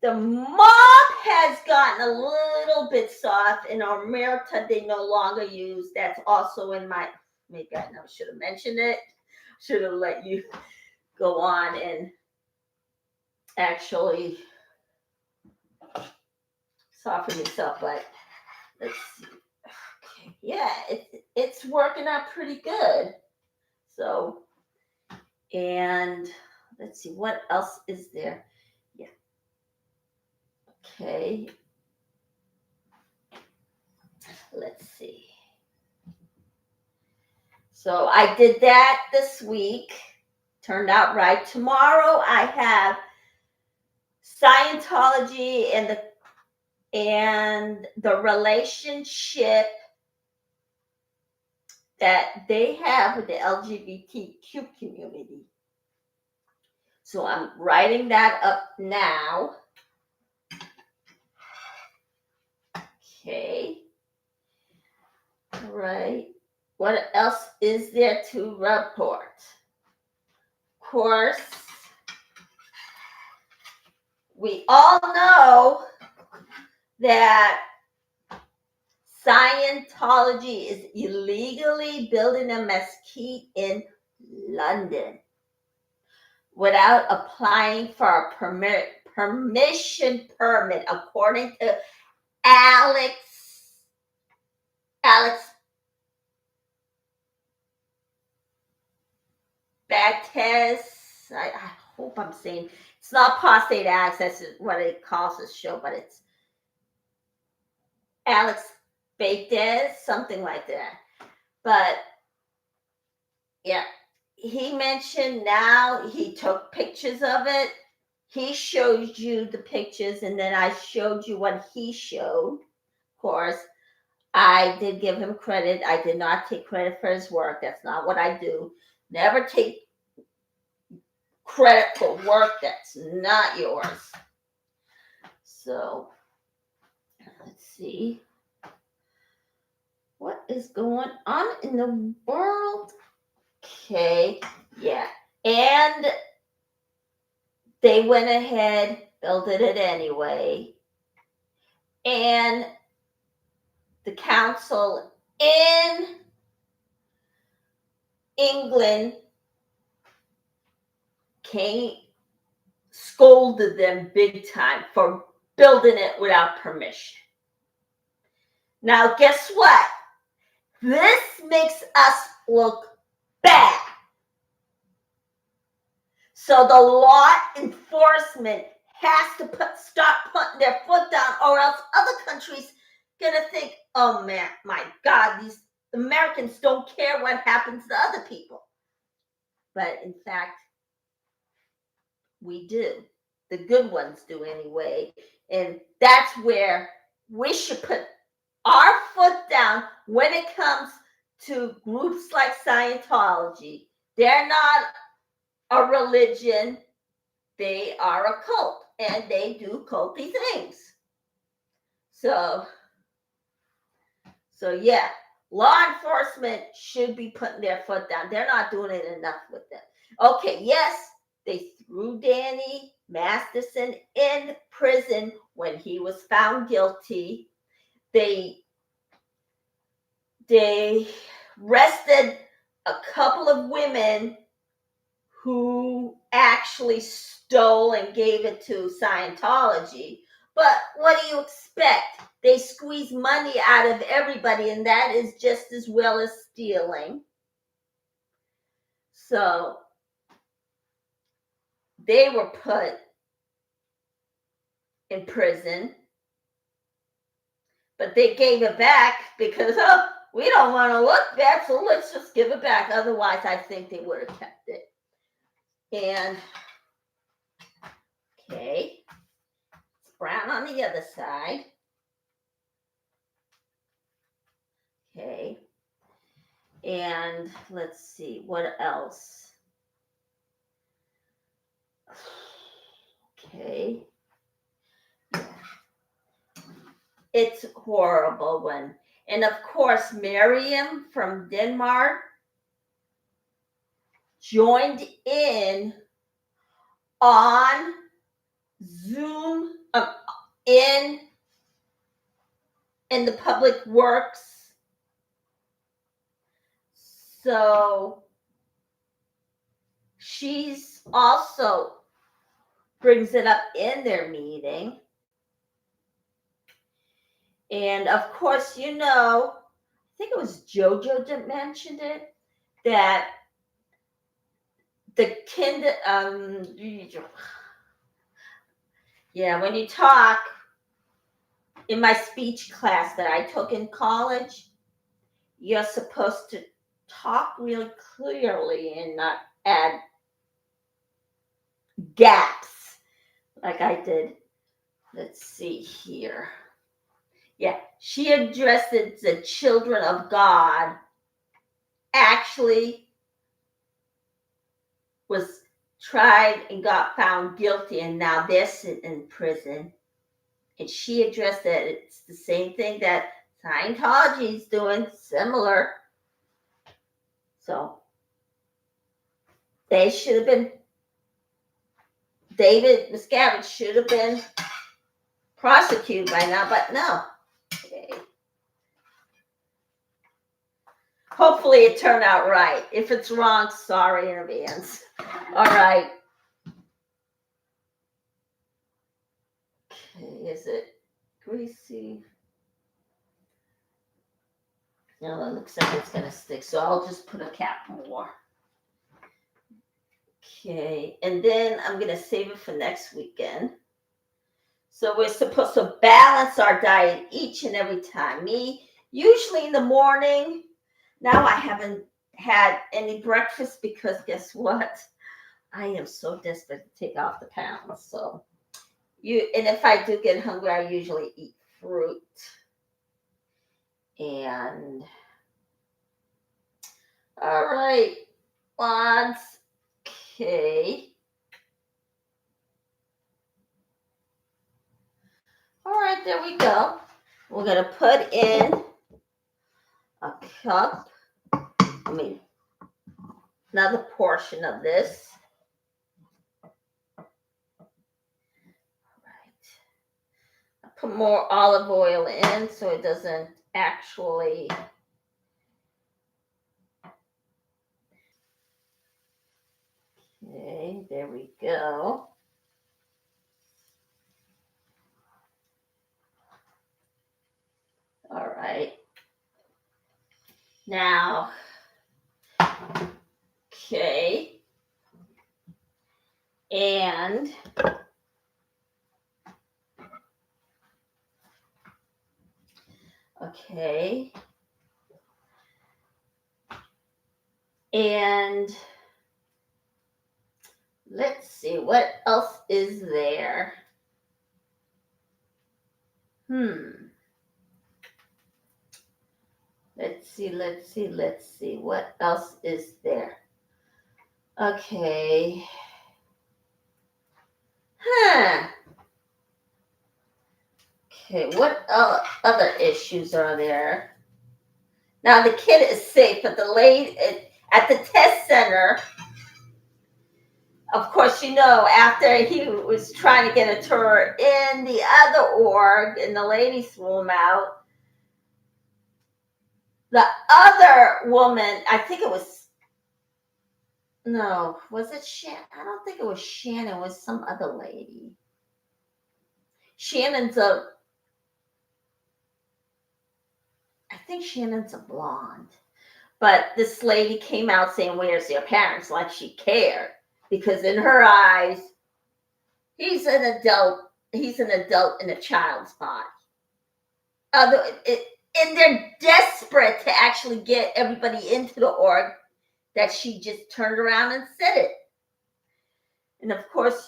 the mob has gotten a little bit soft. In Omerta, they no longer use. That's also in my. Maybe I should have mentioned it. Should have let you go on and actually soften yourself. But let's see. Okay. Yeah, it's working out pretty good. So, and let's see, what else is there? Yeah. Okay. Let's see. So I did that this week. Turned out right. Tomorrow I have Scientology and the relationship that they have with the LGBTQ community. So I'm writing that up now. Okay. All right. What else is there to report? Of course, we all know that Scientology is illegally building a mesquite in London without applying for a permission permit, according to Alex Bactez. I hope I'm saying it's not prostate access, is what it calls this show, but it's Alex Bactez, something like that. But yeah, he mentioned now he took pictures of it. He showed you the pictures, and then I showed you what he showed. Of course, I did give him credit. I did not take credit for his work. That's not what I do. Never take credit for work that's not yours. So, let's see. What is going on in the world? Okay, yeah. And they went ahead, built it anyway. And the council in England scolded them big time for building it without permission. Now, guess what? This makes us look bad. So the law enforcement has to stop putting their foot down, or else other countries gonna think, oh man, my God, these Americans don't care what happens to other people. But in fact, we do. The good ones do anyway. And that's where we should put our foot down when it comes to groups like Scientology. They're not a religion, they are a cult, and they do culty things. So yeah, law enforcement should be putting their foot down. They're not doing it enough with them. Okay, yes, they threw Danny Masterson in prison when he was found guilty. They arrested a couple of women who actually stole and gave it to Scientology. But what do you expect? They squeeze money out of everybody, and that is just as well as stealing. So they were put in prison, but they gave it back because, we don't want to look bad, so let's just give it back. Otherwise, I think they would have kept it. And, okay, it's brown on the other side. Okay. And let's see, what else? Okay. It's horrible when, and of course, Miriam from Denmark joined in on Zoom in the public works. So she's also brings it up in their meeting. And of course, I think it was Jojo that mentioned it, that the when you talk in my speech class that I took in college, you're supposed to talk really clearly and not add gaps like I did. Let's see here. Yeah, she addressed the children of God actually was tried and got found guilty, and now they're sitting in prison. And she addressed that it's the same thing that Scientology is doing, similar. So they should have been, David Miscavige should have been prosecuted by now, but no. Okay. Hopefully it turned out right. If it's wrong, sorry in advance. All right. Okay, is it greasy? No, it looks like it's going to stick, so I'll just put a cap more. Okay, and then I'm going to save it for next weekend. So we're supposed to balance our diet each and every time. Me, usually in the morning. Now I haven't had any breakfast because guess what? I am so desperate to take off the pounds. So and if I do get hungry, I usually eat fruit. And all right, Lance. Okay. All right, there we go. We're going to put in a cup, another portion of this. All right. I put more olive oil in so it doesn't actually. Okay, there we go. All right. Now, okay. And okay. And let's see, what else is there? Let's see. What else is there? Okay. Huh. Okay, what other issues are there? Now, the kid is safe, but the lady at the test center, of course, after he was trying to get a tour in the other org and the lady threw him out, the other woman, I think it was, no, was it Shannon? I don't think it was Shannon, it was some other lady. I think Shannon's a blonde. But this lady came out saying, "Where's your parents?" Like she cared. Because in her eyes, he's an adult. He's an adult in a child's body. And they're desperate to actually get everybody into the org that she just turned around and said it. And of course,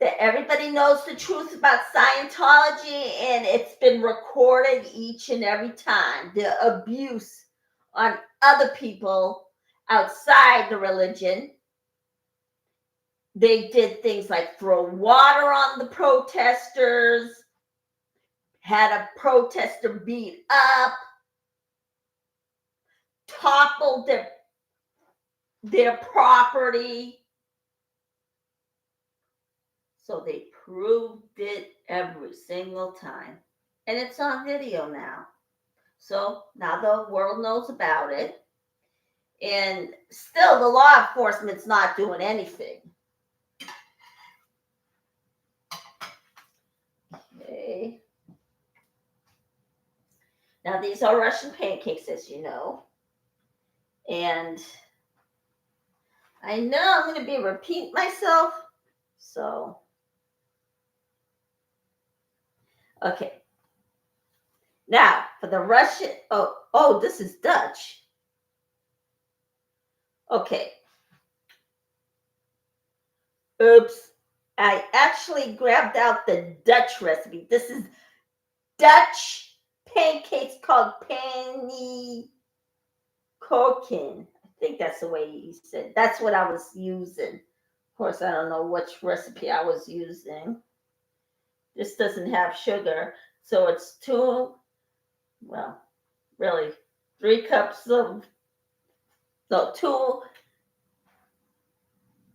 that everybody knows the truth about Scientology, and it's been recorded each and every time. The abuse on other people outside the religion. They did things like throw water on the protesters, had a protester beat up, toppled their property. So they proved it every single time. And it's on video now. So now the world knows about it. And still, the law enforcement's not doing anything. Okay. Now, these are Russian pancakes, as you know. And I know I'm going to be repeating myself. So, okay. Now, for the Russian, this is Dutch. Okay. Oops. I actually grabbed out the Dutch recipe. This is Dutch pancakes called panny koken. I think that's the way he said. That's what I was using. Of course, I don't know which recipe I was using. This doesn't have sugar. So it's 3 cups of, 2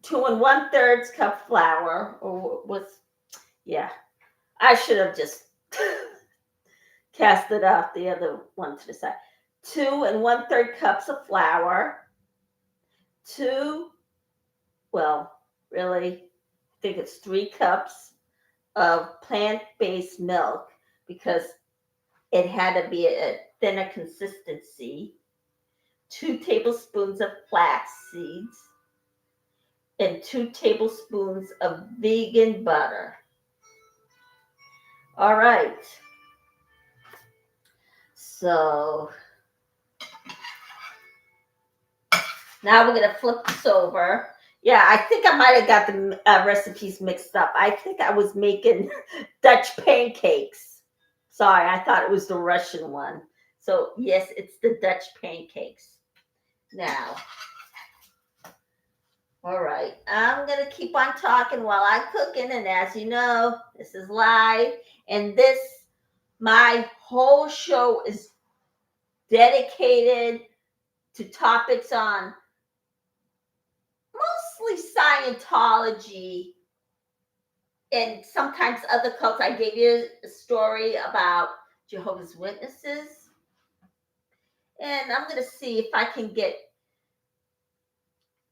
1/3 cup flour, I should have just cast it off the other one to the side. 2 1/3 cups of flour, I think it's 3 cups of plant-based milk because it had to be a thinner consistency, 2 tablespoons of flax seeds, and 2 tablespoons of vegan butter. All right. So now we're going to flip this over. Yeah, I think I might have got the recipes mixed up. I think I was making Dutch pancakes. Sorry, I thought it was the Russian one. So, yes, it's the Dutch pancakes. Now, all right, I'm going to keep on talking while I'm cooking. And as you know, this is live. And my whole show is dedicated to topics on mostly Scientology and sometimes other cults. I gave you a story about Jehovah's Witnesses. And I'm going to see if I can get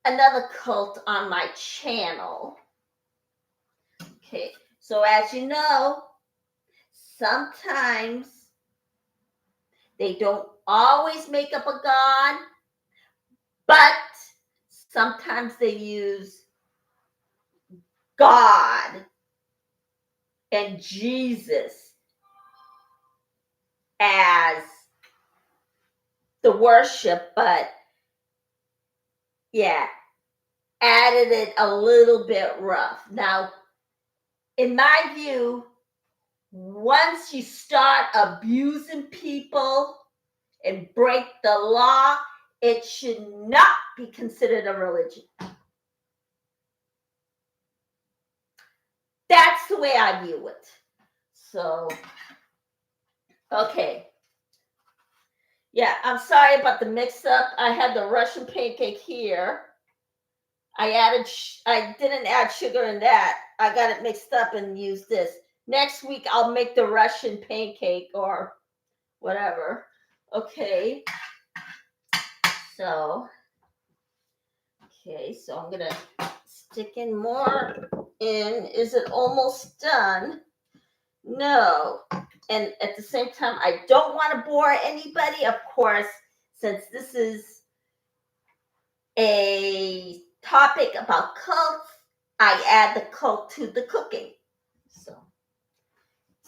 another cult on my channel. Okay, so as you know, sometimes they don't always make up a god, but sometimes they use God and Jesus as the worship, but added it a little bit rough. Now, in my view, once you start abusing people and break the law, it should not be considered a religion. That's the way I view it. So, okay. Yeah, I'm sorry about the mix-up. I had the Russian pancake here. I didn't add sugar in that. I got it mixed up and used this. Next week, I'll make the Russian pancake or whatever. Okay. So I'm going to stick in more in. Is it almost done? No. And at the same time, I don't want to bore anybody, of course, since this is a topic about cults, I add the cult to the cooking.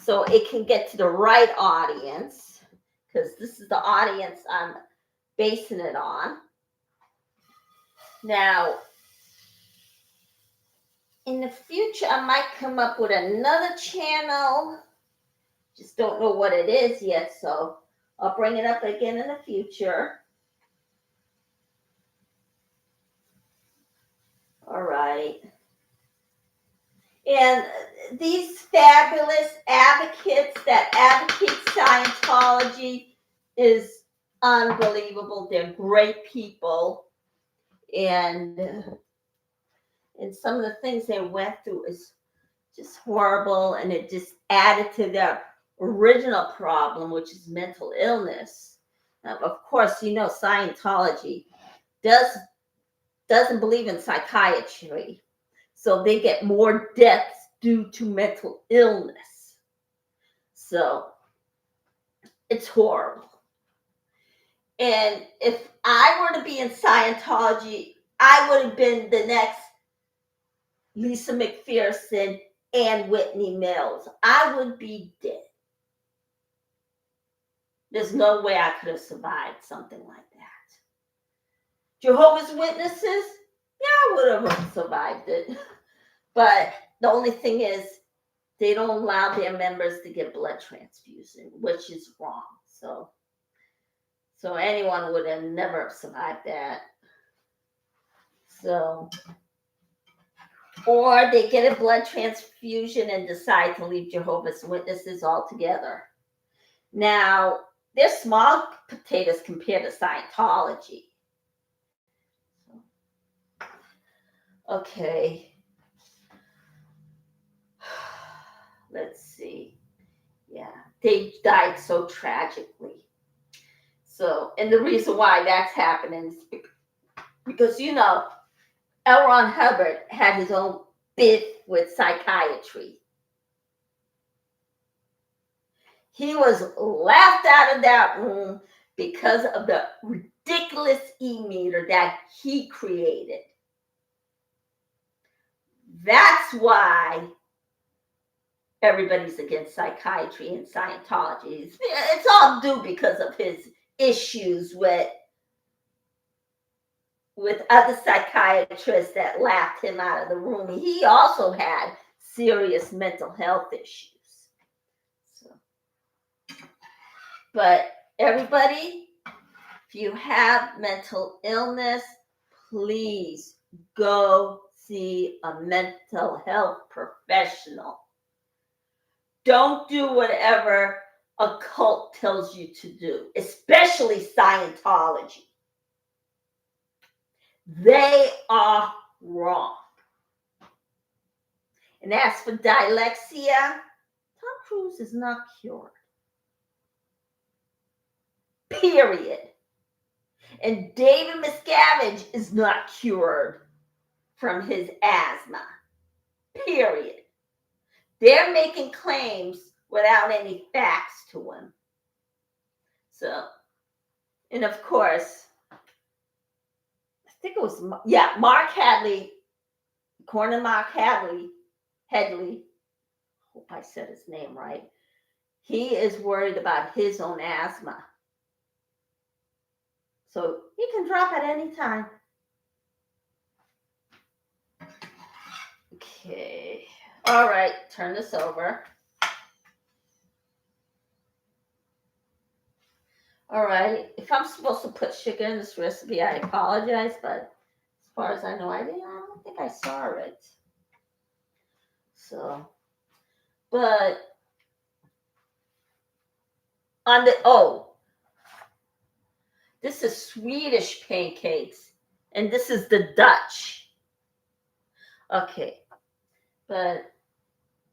So it can get to the right audience, because this is the audience I'm basing it on. Now, in the future, I might come up with another channel. Just don't know what it is yet, so I'll bring it up again in the future. All right. And these fabulous advocates that advocate Scientology is unbelievable. They're great people. And some of the things they went through is just horrible. And it just added to their original problem, which is mental illness. Of course, you know, Scientology doesn't believe in psychiatry. So they get more deaths due to mental illness. So it's horrible. And if I were to be in Scientology, I would have been the next Lisa McPherson and Whitney Mills. I would be dead. There's no way I could have survived something like that. Jehovah's Witnesses, yeah, I would have survived it. But the only thing is, they don't allow their members to get blood transfusion, which is wrong. So anyone would have never survived that. So, or they get a blood transfusion and decide to leave Jehovah's Witnesses altogether. Now, they're small potatoes compared to Scientology. Okay. Let's see. Yeah, they died so tragically. So, and the reason why that's happening is because, you know, L. Ron Hubbard had his own beef with psychiatry. He was laughed out of that room because of the ridiculous e-meter that he created. That's why everybody's against psychiatry and Scientology. It's all due because of his issues with other psychiatrists that laughed him out of the room. He also had serious mental health issues. So, but everybody, if you have mental illness, please go see a mental health professional. Don't do whatever a cult tells you to do, especially Scientology. They are wrong. And as for dyslexia, Tom Cruise is not cured. Period. And David Miscavige is not cured from his asthma. Period. They're making claims without any facts to them. So, and of course, I think it was, Mark Hadley, Corner Mark Hadley, hope I said his name right. He is worried about his own asthma. So he can drop at any time. Okay. All right. Turn this over. All right. If I'm supposed to put sugar in this recipe, I apologize, but as far as I know, I don't think I saw it. So, but on the this is Swedish pancakes, and this is the Dutch. Okay, but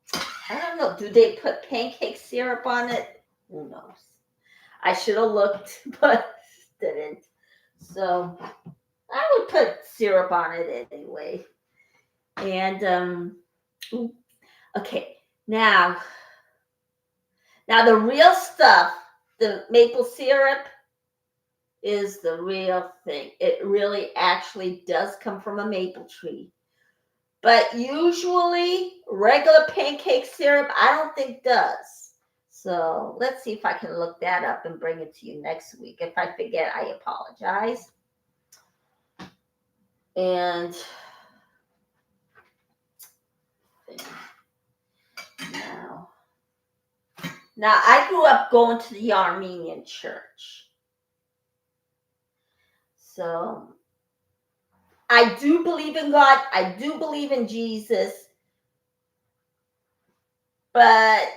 I don't know. Do they put pancake syrup on it? Who knows? I should have looked, but didn't. So I would put syrup on it anyway. And okay, now the real stuff, the maple syrup is the real thing. It really actually does come from a maple tree. But usually regular pancake syrup, I don't think does. So let's see if I can look that up and bring it to you next week. If I forget, I apologize. And now I grew up going to the Armenian church. So I do believe in God. I do believe in Jesus. But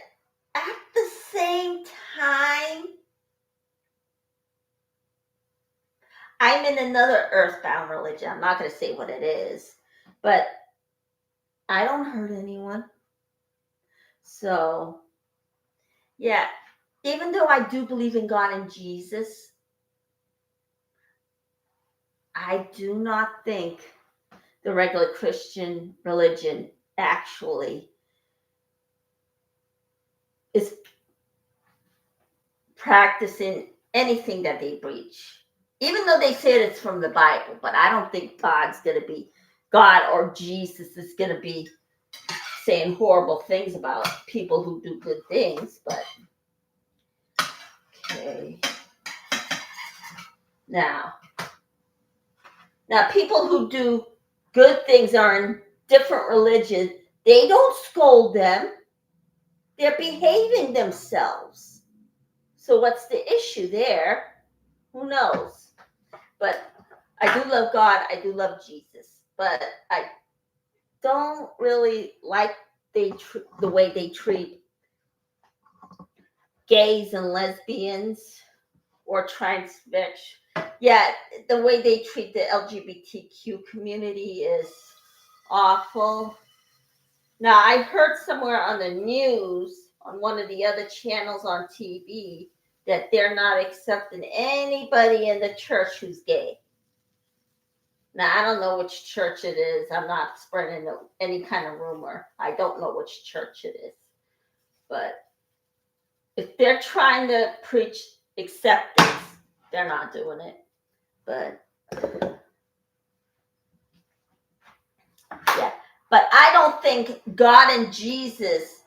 at the same time, I'm in another earthbound religion. I'm not going to say what it is, but I don't hurt anyone. So, yeah, even though I do believe in God and Jesus, I do not think the regular Christian religion actually is practicing anything that they preach. Even though they said it's from the Bible, but I don't think God or Jesus is going to be saying horrible things about people who do good things. But okay. Now people who do good things are in different religions. They don't scold them. They're behaving themselves. So what's the issue there? Who knows? But I do love God. I do love Jesus. But I don't really like the way they treat gays and lesbians or transvestites. Yeah, the way they treat the LGBTQ community is awful. Now, I heard somewhere on the news, on one of the other channels on TV, that they're not accepting anybody in the church who's gay. Now, I don't know which church it is. I'm not spreading any kind of rumor. I don't know which church it is. But if they're trying to preach acceptance, they're not doing it. But yeah. But I don't think God and Jesus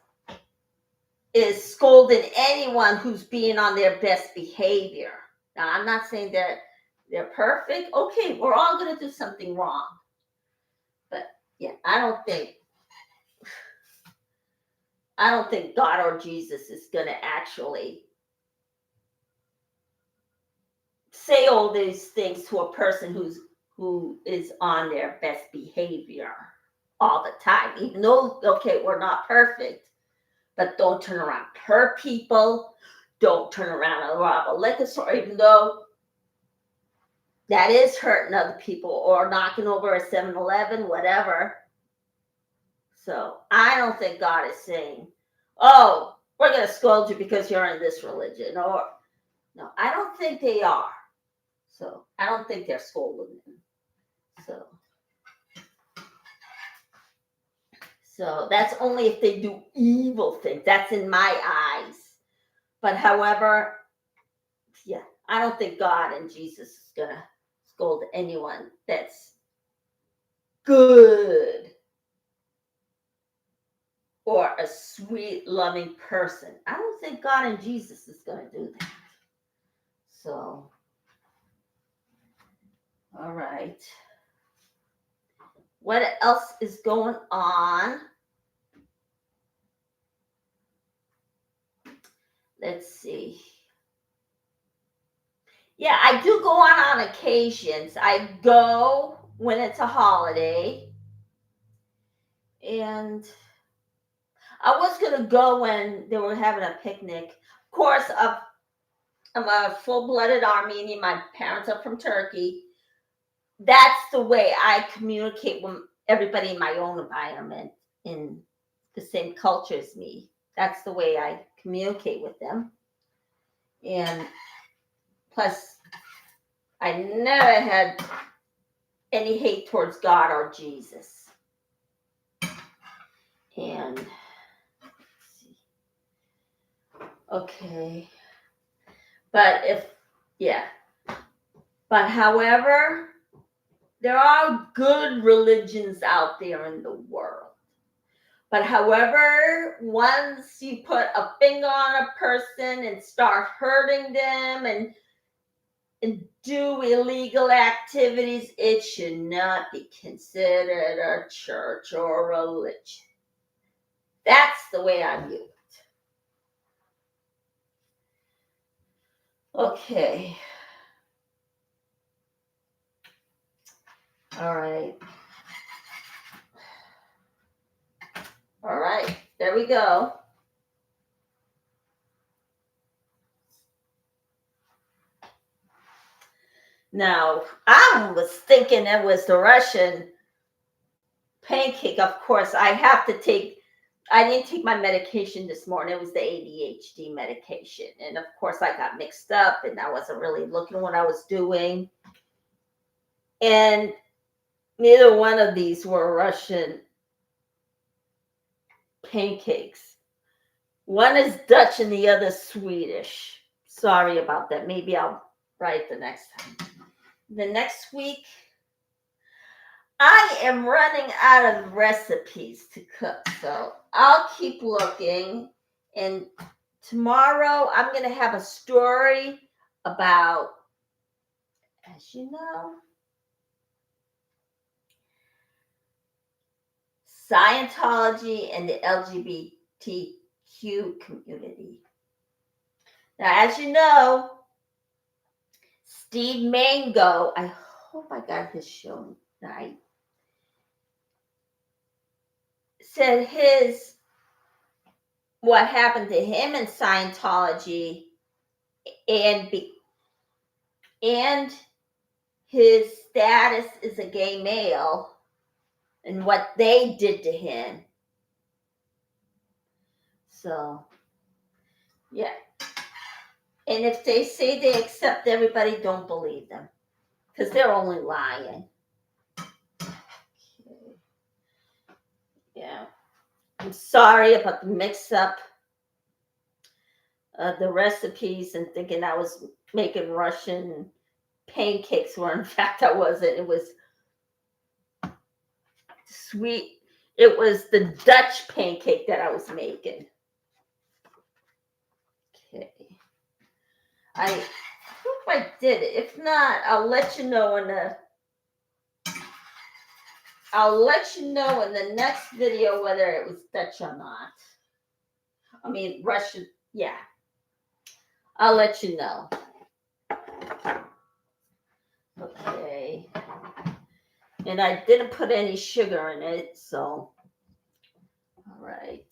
is scolding anyone who's being on their best behavior. Now, I'm not saying that they're perfect. Okay, we're all going to do something wrong. But yeah, I don't think God or Jesus is going to actually say all these things to a person who is on their best behavior all the time. Even though, okay, we're not perfect, but don't turn around, hurt people. Don't turn around and rob a liquor store, even though that is hurting other people, or knocking over a 7-Eleven, whatever. So I don't think God is saying, oh, we're going to scold you because you're in this religion. Or no, I don't think they are. So I don't think they're scolding them. So that's only if they do evil things. That's in my eyes. But however, yeah, I don't think God and Jesus is going to scold anyone that's good or a sweet, loving person. I don't think God and Jesus is going to do that. So, all right. What else is going on? Let's see. Yeah, I do go on occasions. I go when it's a holiday. And I was going to go when they were having a picnic. Of course, I'm a full-blooded Armenian. My parents are from Turkey. That's the way I communicate with everybody in my own environment, in the same culture as me. That's the way I communicate with them. And plus, I never had any hate towards God or Jesus. And let's see. Okay. But but however, there are good religions out there in the world. But however, once you put a finger on a person and start hurting them and do illegal activities, it should not be considered a church or a religion. That's the way I view it. Okay. All right. All right. There we go. Now, I was thinking it was the Russian pancake. Of course, I didn't take my medication this morning. It was the ADHD medication. And of course, I got mixed up and I wasn't really looking what I was doing. And neither one of these were Russian pancakes. One is Dutch and the other Swedish. Sorry about that. Maybe I'll write the next time. The next week, I am running out of recipes to cook. So I'll keep looking. And tomorrow, I'm going to have a story about, as you know, Scientology and the LGBTQ community. Now, as you know, Steve Mango, I hope I got his show right, said what happened to him in Scientology and his status as a gay male and what they did to him. So, yeah. And if they say they accept everybody, don't believe them, because they're only lying. Okay. Yeah. I'm sorry about the mix-up of the recipes and thinking I was making Russian pancakes, where in fact I wasn't. It was sweet. It was the Dutch pancake that I was making. Okay. I hope I did it. If not, I'll let you know in the next video whether it was Dutch or not. I mean, Russian. Yeah. I'll let you know. Okay. And I didn't put any sugar in it, so. All right.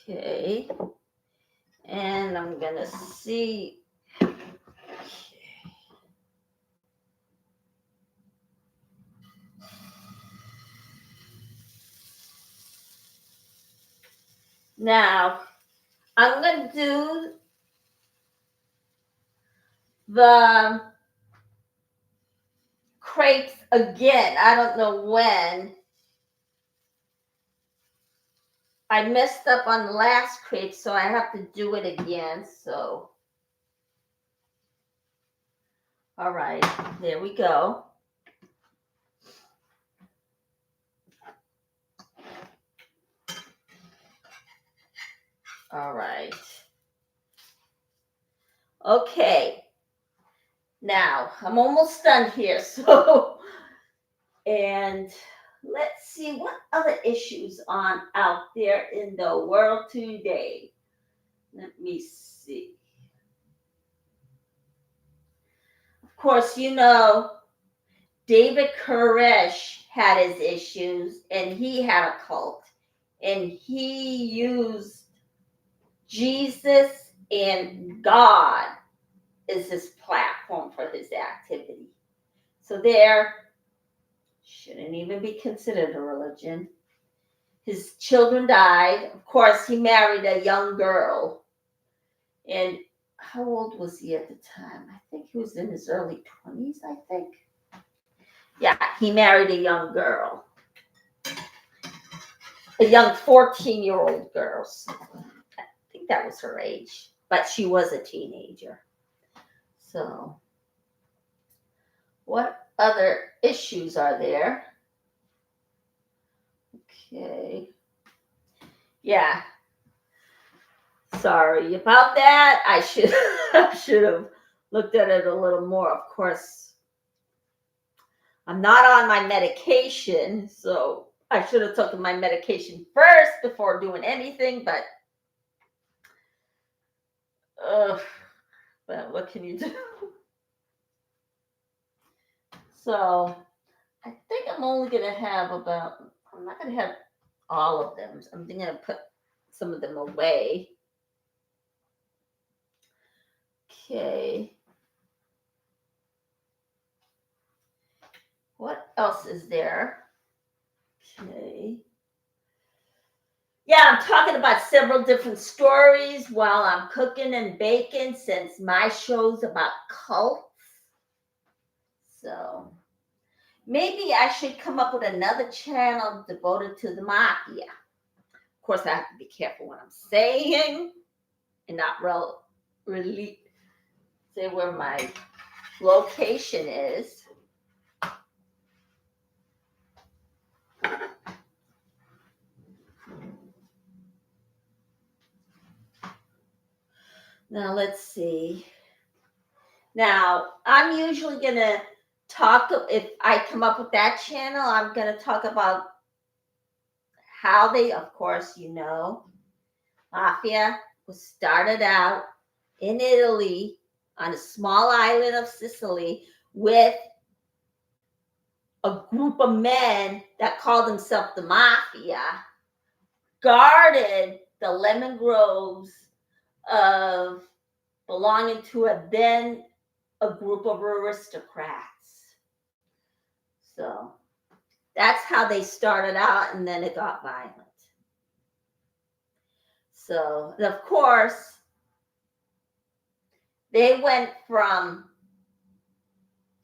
Okay. And I'm going to see. Okay. Now, I'm going to do the crepes again. I don't know when. I messed up on the last crepe, so I have to do it again. So, all right, there we go. All right. Okay. Now, I'm almost done here. So, and let's see what other issues on out there in the world today. Let me see. Of course, David Koresh had his issues, and he had a cult, and he used Jesus and God as his platform for his activity. So there shouldn't even be considered a religion. His children died. Of course, he married a young girl. And how old was he at the time? I think he was in his early 20s, I think. Yeah, he married a young girl. A young 14-year-old girl. So I think that was her age. But she was a teenager. So, what other issues are there? Okay. Yeah. Sorry about that. I should have looked at it a little more. Of course, I'm not on my medication, so I should have taken my medication first before doing anything, but what can you do? So I think I'm only going to have I'm not going to have all of them. I'm going to put some of them away. Okay. What else is there? Okay. Yeah, I'm talking about several different stories while I'm cooking and baking, since my show's about cults. So maybe I should come up with another channel devoted to the mafia. Of course, I have to be careful what I'm saying and not really say where my location is. Now, let's see. Now, I'm usually going to talk, if I come up with that channel, I'm going to talk about how they, of course, mafia was started out in Italy on a small island of Sicily with a group of men that called themselves the mafia, guarded the lemon groves of belonging to a group of aristocrats. So that's how they started out, and then it got violent. So, of course, they went from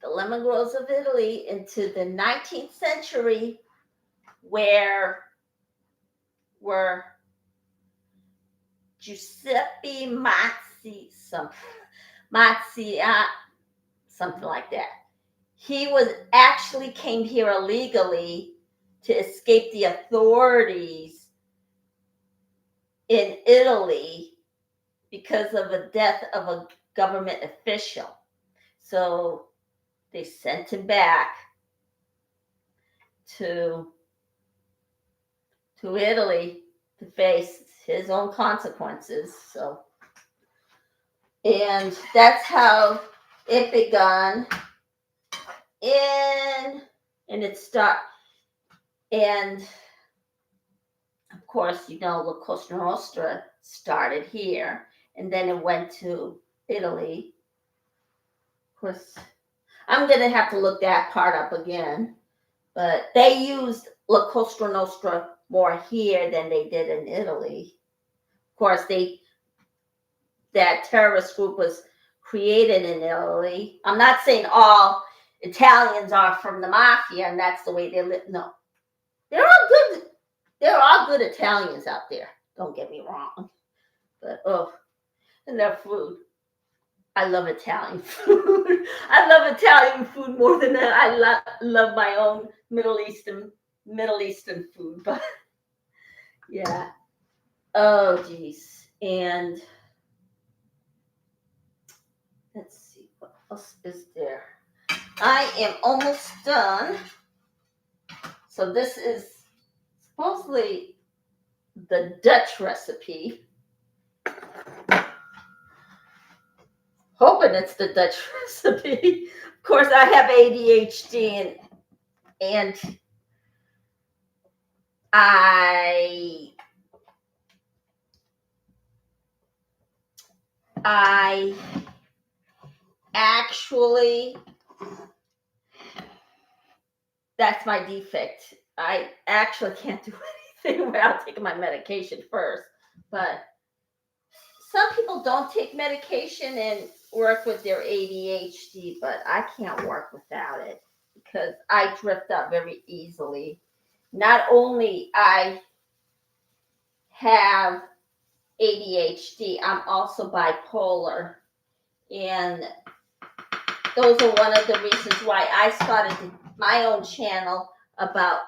the lemon groves of Italy into the 19th century, where were Giuseppe Mazzi, something like that. He came here illegally to escape the authorities in Italy because of the death of a government official. So they sent him back to Italy to face his own consequences. So, and that's how it began. And of course, La Cosa Nostra started here, and then it went to Italy. Of course, I'm going to have to look that part up again. But they used La Cosa Nostra more here than they did in Italy. Of course, that terrorist group was created in Italy. I'm not saying all Italians are from the mafia and that's the way they live. No. There are good Italians out there. Don't get me wrong. But, and their food. I love Italian food. I love Italian food more than I love my own Middle Eastern food. But, yeah. Oh, geez. And let's see, what else is there? I am almost done. So this is supposedly the Dutch recipe. hoping it's the Dutch recipe. Of course, I have ADHD and I actually, that's my defect. I actually can't do anything without taking my medication first. But some people don't take medication and work with their ADHD, but I can't work without it because I drift out very easily. Not only I have ADHD, I'm also bipolar. And those are one of the reasons why I started my own channel about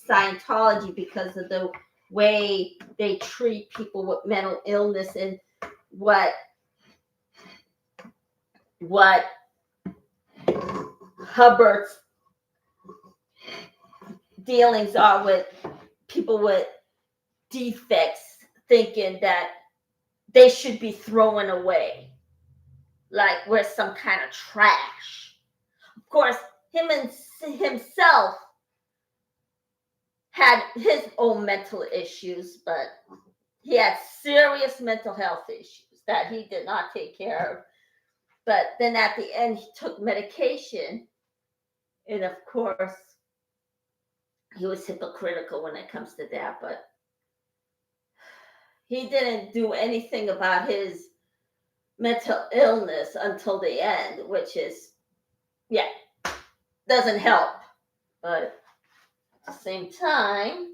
Scientology, because of the way they treat people with mental illness and what Hubbard's dealings are with people with defects, thinking that they should be thrown away like we're some kind of trash. Of course, himself had his own mental issues, but he had serious mental health issues that he did not take care of. But then at the end, he took medication. And of course, he was hypocritical when it comes to that. But he didn't do anything about his mental illness until the end, which is, yeah, doesn't help. But at the same time,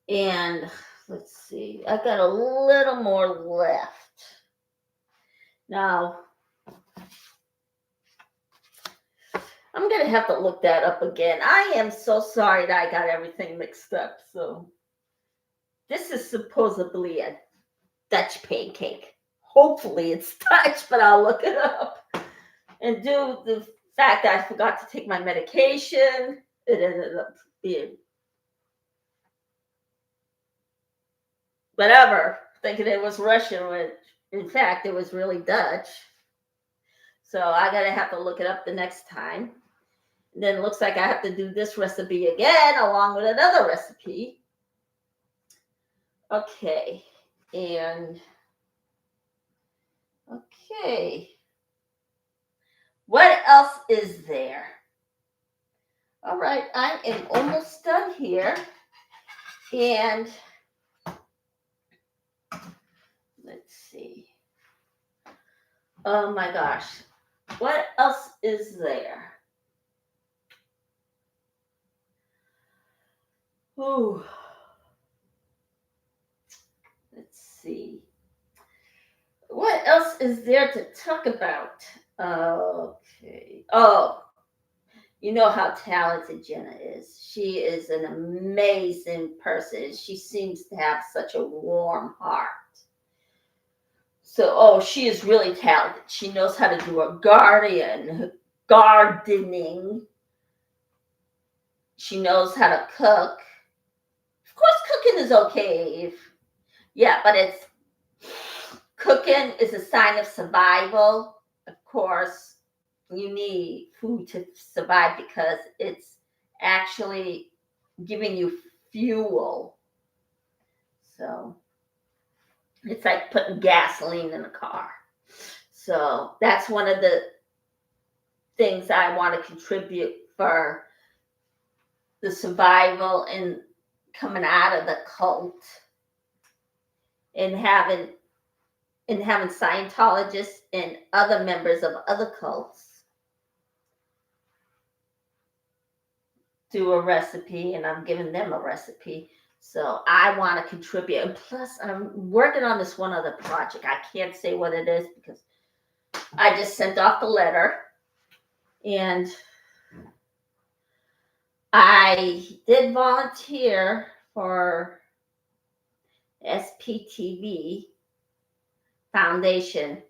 and let's see, I got a little more left. Now, I'm going to have to look that up again. I am so sorry that I got everything mixed up. So, this is supposedly a Dutch pancake. Hopefully it's Dutch, but I'll look it up. And due to the fact that I forgot to take my medication, it ended up being whatever, thinking it was Russian, when in fact it was really Dutch. So I gotta have to look it up the next time. And then it looks like I have to do this recipe again along with another recipe. Okay, and okay, what else is there? All right, I am almost done here, and let's see. Oh my gosh, what else is there? Ooh. Let's see. What else is there to talk about? Okay. Oh, you know how talented Jenna is. She is an amazing person. She seems to have such a warm heart. So, she is really talented. She knows how to do gardening. She knows how to cook. Of course, cooking is okay. But cooking is a sign of survival. Of course, you need food to survive because it's actually giving you fuel. So it's like putting gasoline in a car. So that's one of the things I want to contribute for the survival and coming out of the cult, and having Scientologists and other members of other cults do a recipe, and I'm giving them a recipe. So I want to contribute. And plus, I'm working on this one other project. I can't say what it is because I just sent off the letter. And I did volunteer for SPTV foundation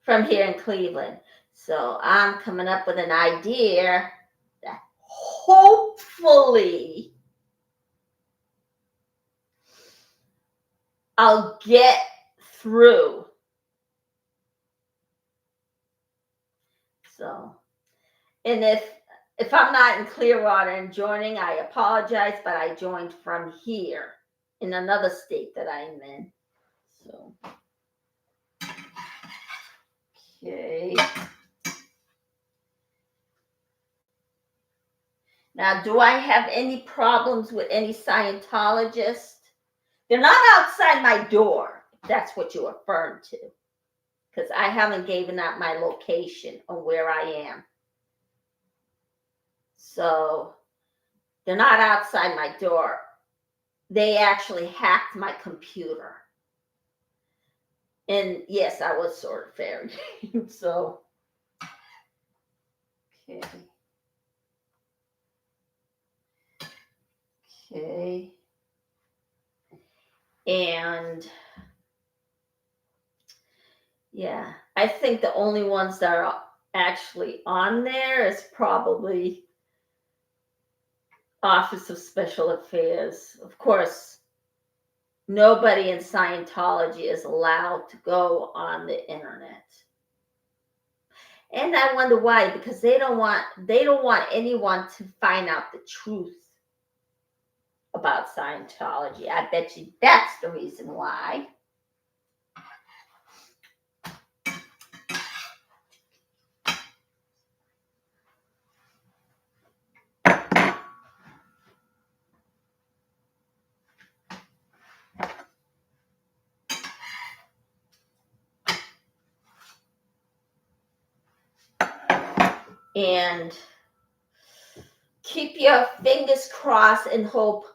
from here in Cleveland. So I'm coming up with an idea that hopefully I'll get through. So, and if I'm not in Clearwater and joining, I apologize, but I joined from here in another state that I'm in. So, okay. Now, do I have any problems with any Scientologists? They're not outside my door, if that's what you're referring to, because I haven't given out my location or where I am. So they're not outside my door. They actually hacked my computer. And yes, I was sort of fair. So, okay. Okay. And yeah, I think the only ones that are actually on there is probably Office of Special Affairs. Of course, nobody in Scientology is allowed to go on the internet. And I wonder why, because they don't want anyone to find out the truth about Scientology. I bet you that's the reason why. And keep your fingers crossed and hope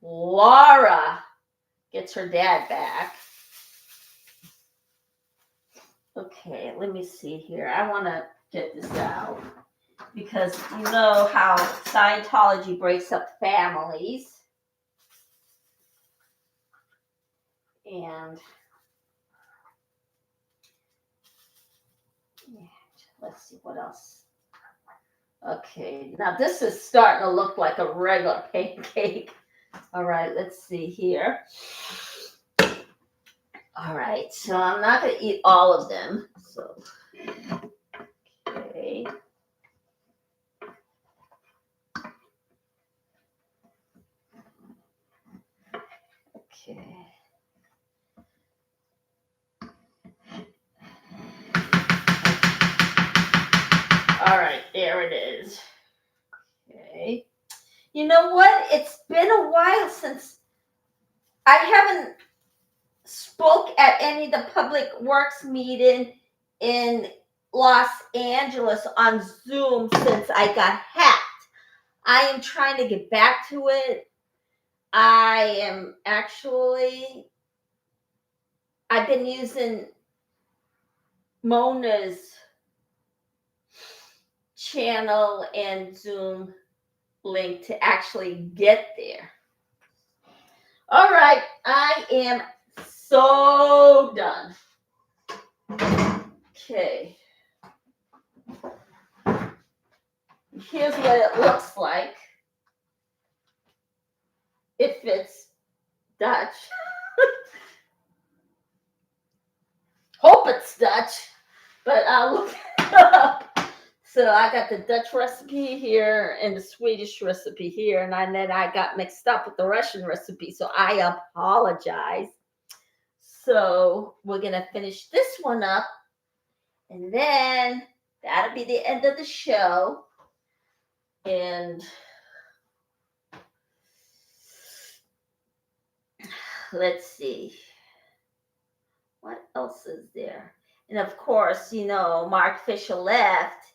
Laura gets her dad back. Okay, let me see here. I want to get this out because you know how Scientology breaks up families. And yeah, let's see what else. Okay, now this is starting to look like a regular pancake. All right, let's see here. All right, so I'm not going to eat all of them. So, okay. Okay. All right, there it is. Okay. You know what? It's been a while since I haven't spoke at any of the public works meeting in Los Angeles on Zoom since I got hacked. I am trying to get back to it. I've been using Mona's channel and Zoom link to actually get there. All right, I am so done. Okay. Here's what it looks like. If it's Dutch. Hope it's Dutch, but I'll look it up. So I got the Dutch recipe here and the Swedish recipe here, and then I got mixed up with the Russian recipe, so I apologize. So we're going to finish this one up, and then that'll be the end of the show. And let's see. What else is there? And of course, you know, Mark Fisher left,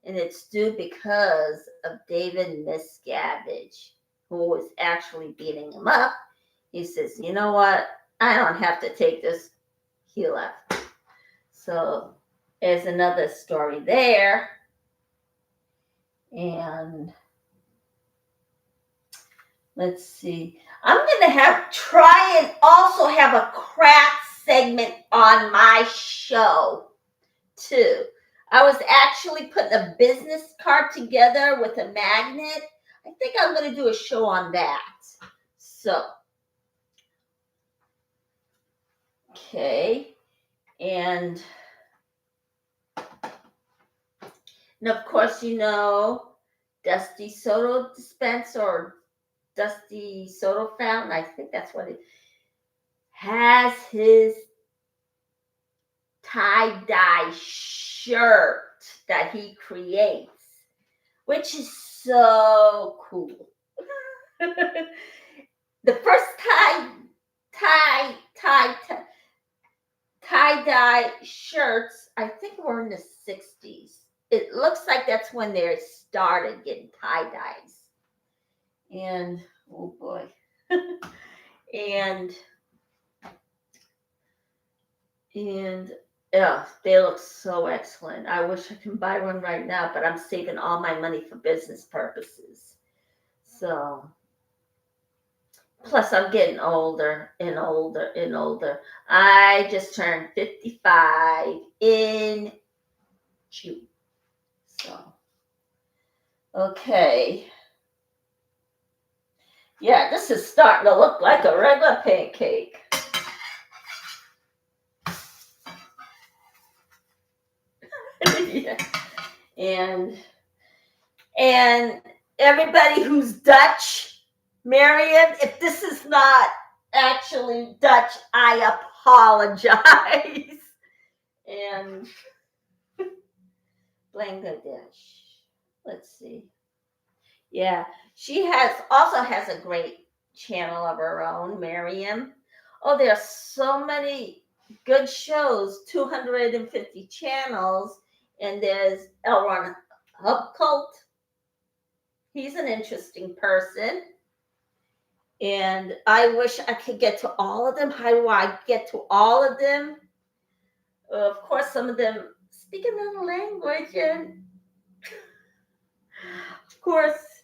and it's due because of David Miscavige, who was actually beating him up. He says, you know what? I don't have to take this. He left. So there's another story there. And let's see. I'm going to try and also have a craft segment on my show too. I was actually putting a business card together with a magnet. I think I'm going to do a show on that. So, okay. And of course, Dusty Soda dispenser or Dusty Soda fountain, I think that's what it has, his tie-dye shirt that he creates, which is so cool. The first tie-dye shirts, I think, were in the 60s. It looks like that's when they started getting tie-dyes. And, oh boy. and yeah, they look so excellent. I wish I could buy one right now, but I'm saving all my money for business purposes. So, plus I'm getting older and older and older. I just turned 55 in June. So, okay. Yeah, this is starting to look like a regular pancake. Yeah. And everybody who's Dutch, Marion, if this is not actually Dutch, I apologize. And Bangladesh. Let's see. Yeah, she also has a great channel of her own, Miriam. Oh, there are so many good shows, 250 channels, and there's Elron Hubcult. He's an interesting person. And I wish I could get to all of them. How do I get to all of them? Of course, some of them speak another language, and of course,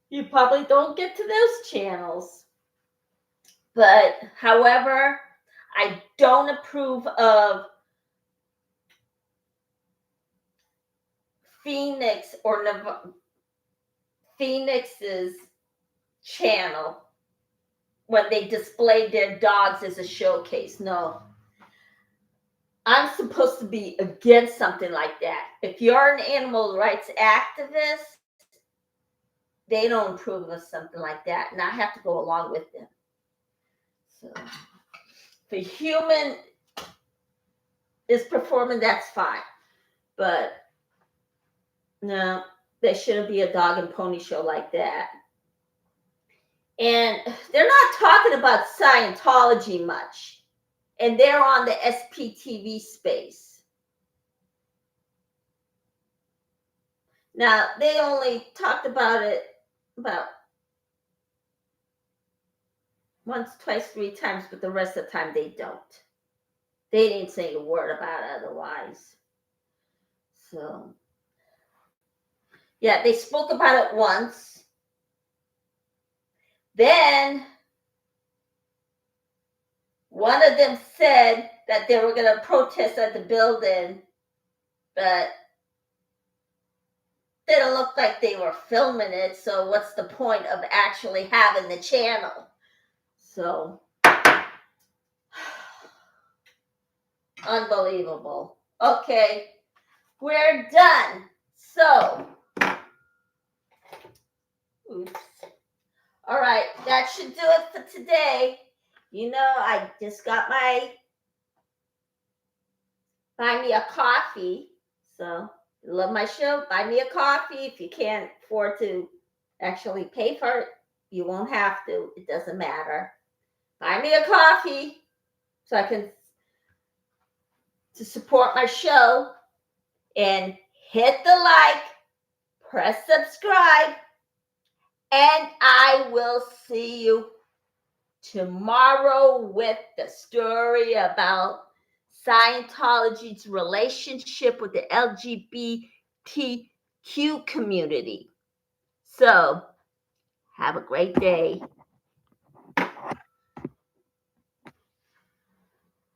you probably don't get to those channels. But however, I don't approve of Phoenix's channel when they display their dogs as a showcase. No. I'm supposed to be against something like that. If you're an animal rights activist, they don't approve of something like that, and I have to go along with them. So, if a human is performing, that's fine. But no, there shouldn't be a dog and pony show like that. And they're not talking about Scientology much. And they're on the SPTV space. Now, they only talked about it about once, twice, 3 times, but the rest of the time they don't. They didn't say a word about it otherwise. So, yeah, they spoke about it once. Then one of them said that they were going to protest at the building, but it didn't look like they were filming it. So what's the point of actually having the channel? So, unbelievable. Okay, we're done. So, oops. All right, that should do it for today. I just got my buy me a coffee. So, love my show, buy me a coffee. If you can't afford to actually pay for it, you won't have to. It doesn't matter. Buy me a coffee so I can to support my show, and hit the like, press subscribe, and I will see you tomorrow with the story about Scientology's relationship with the LGBTQ community. So, have a great day.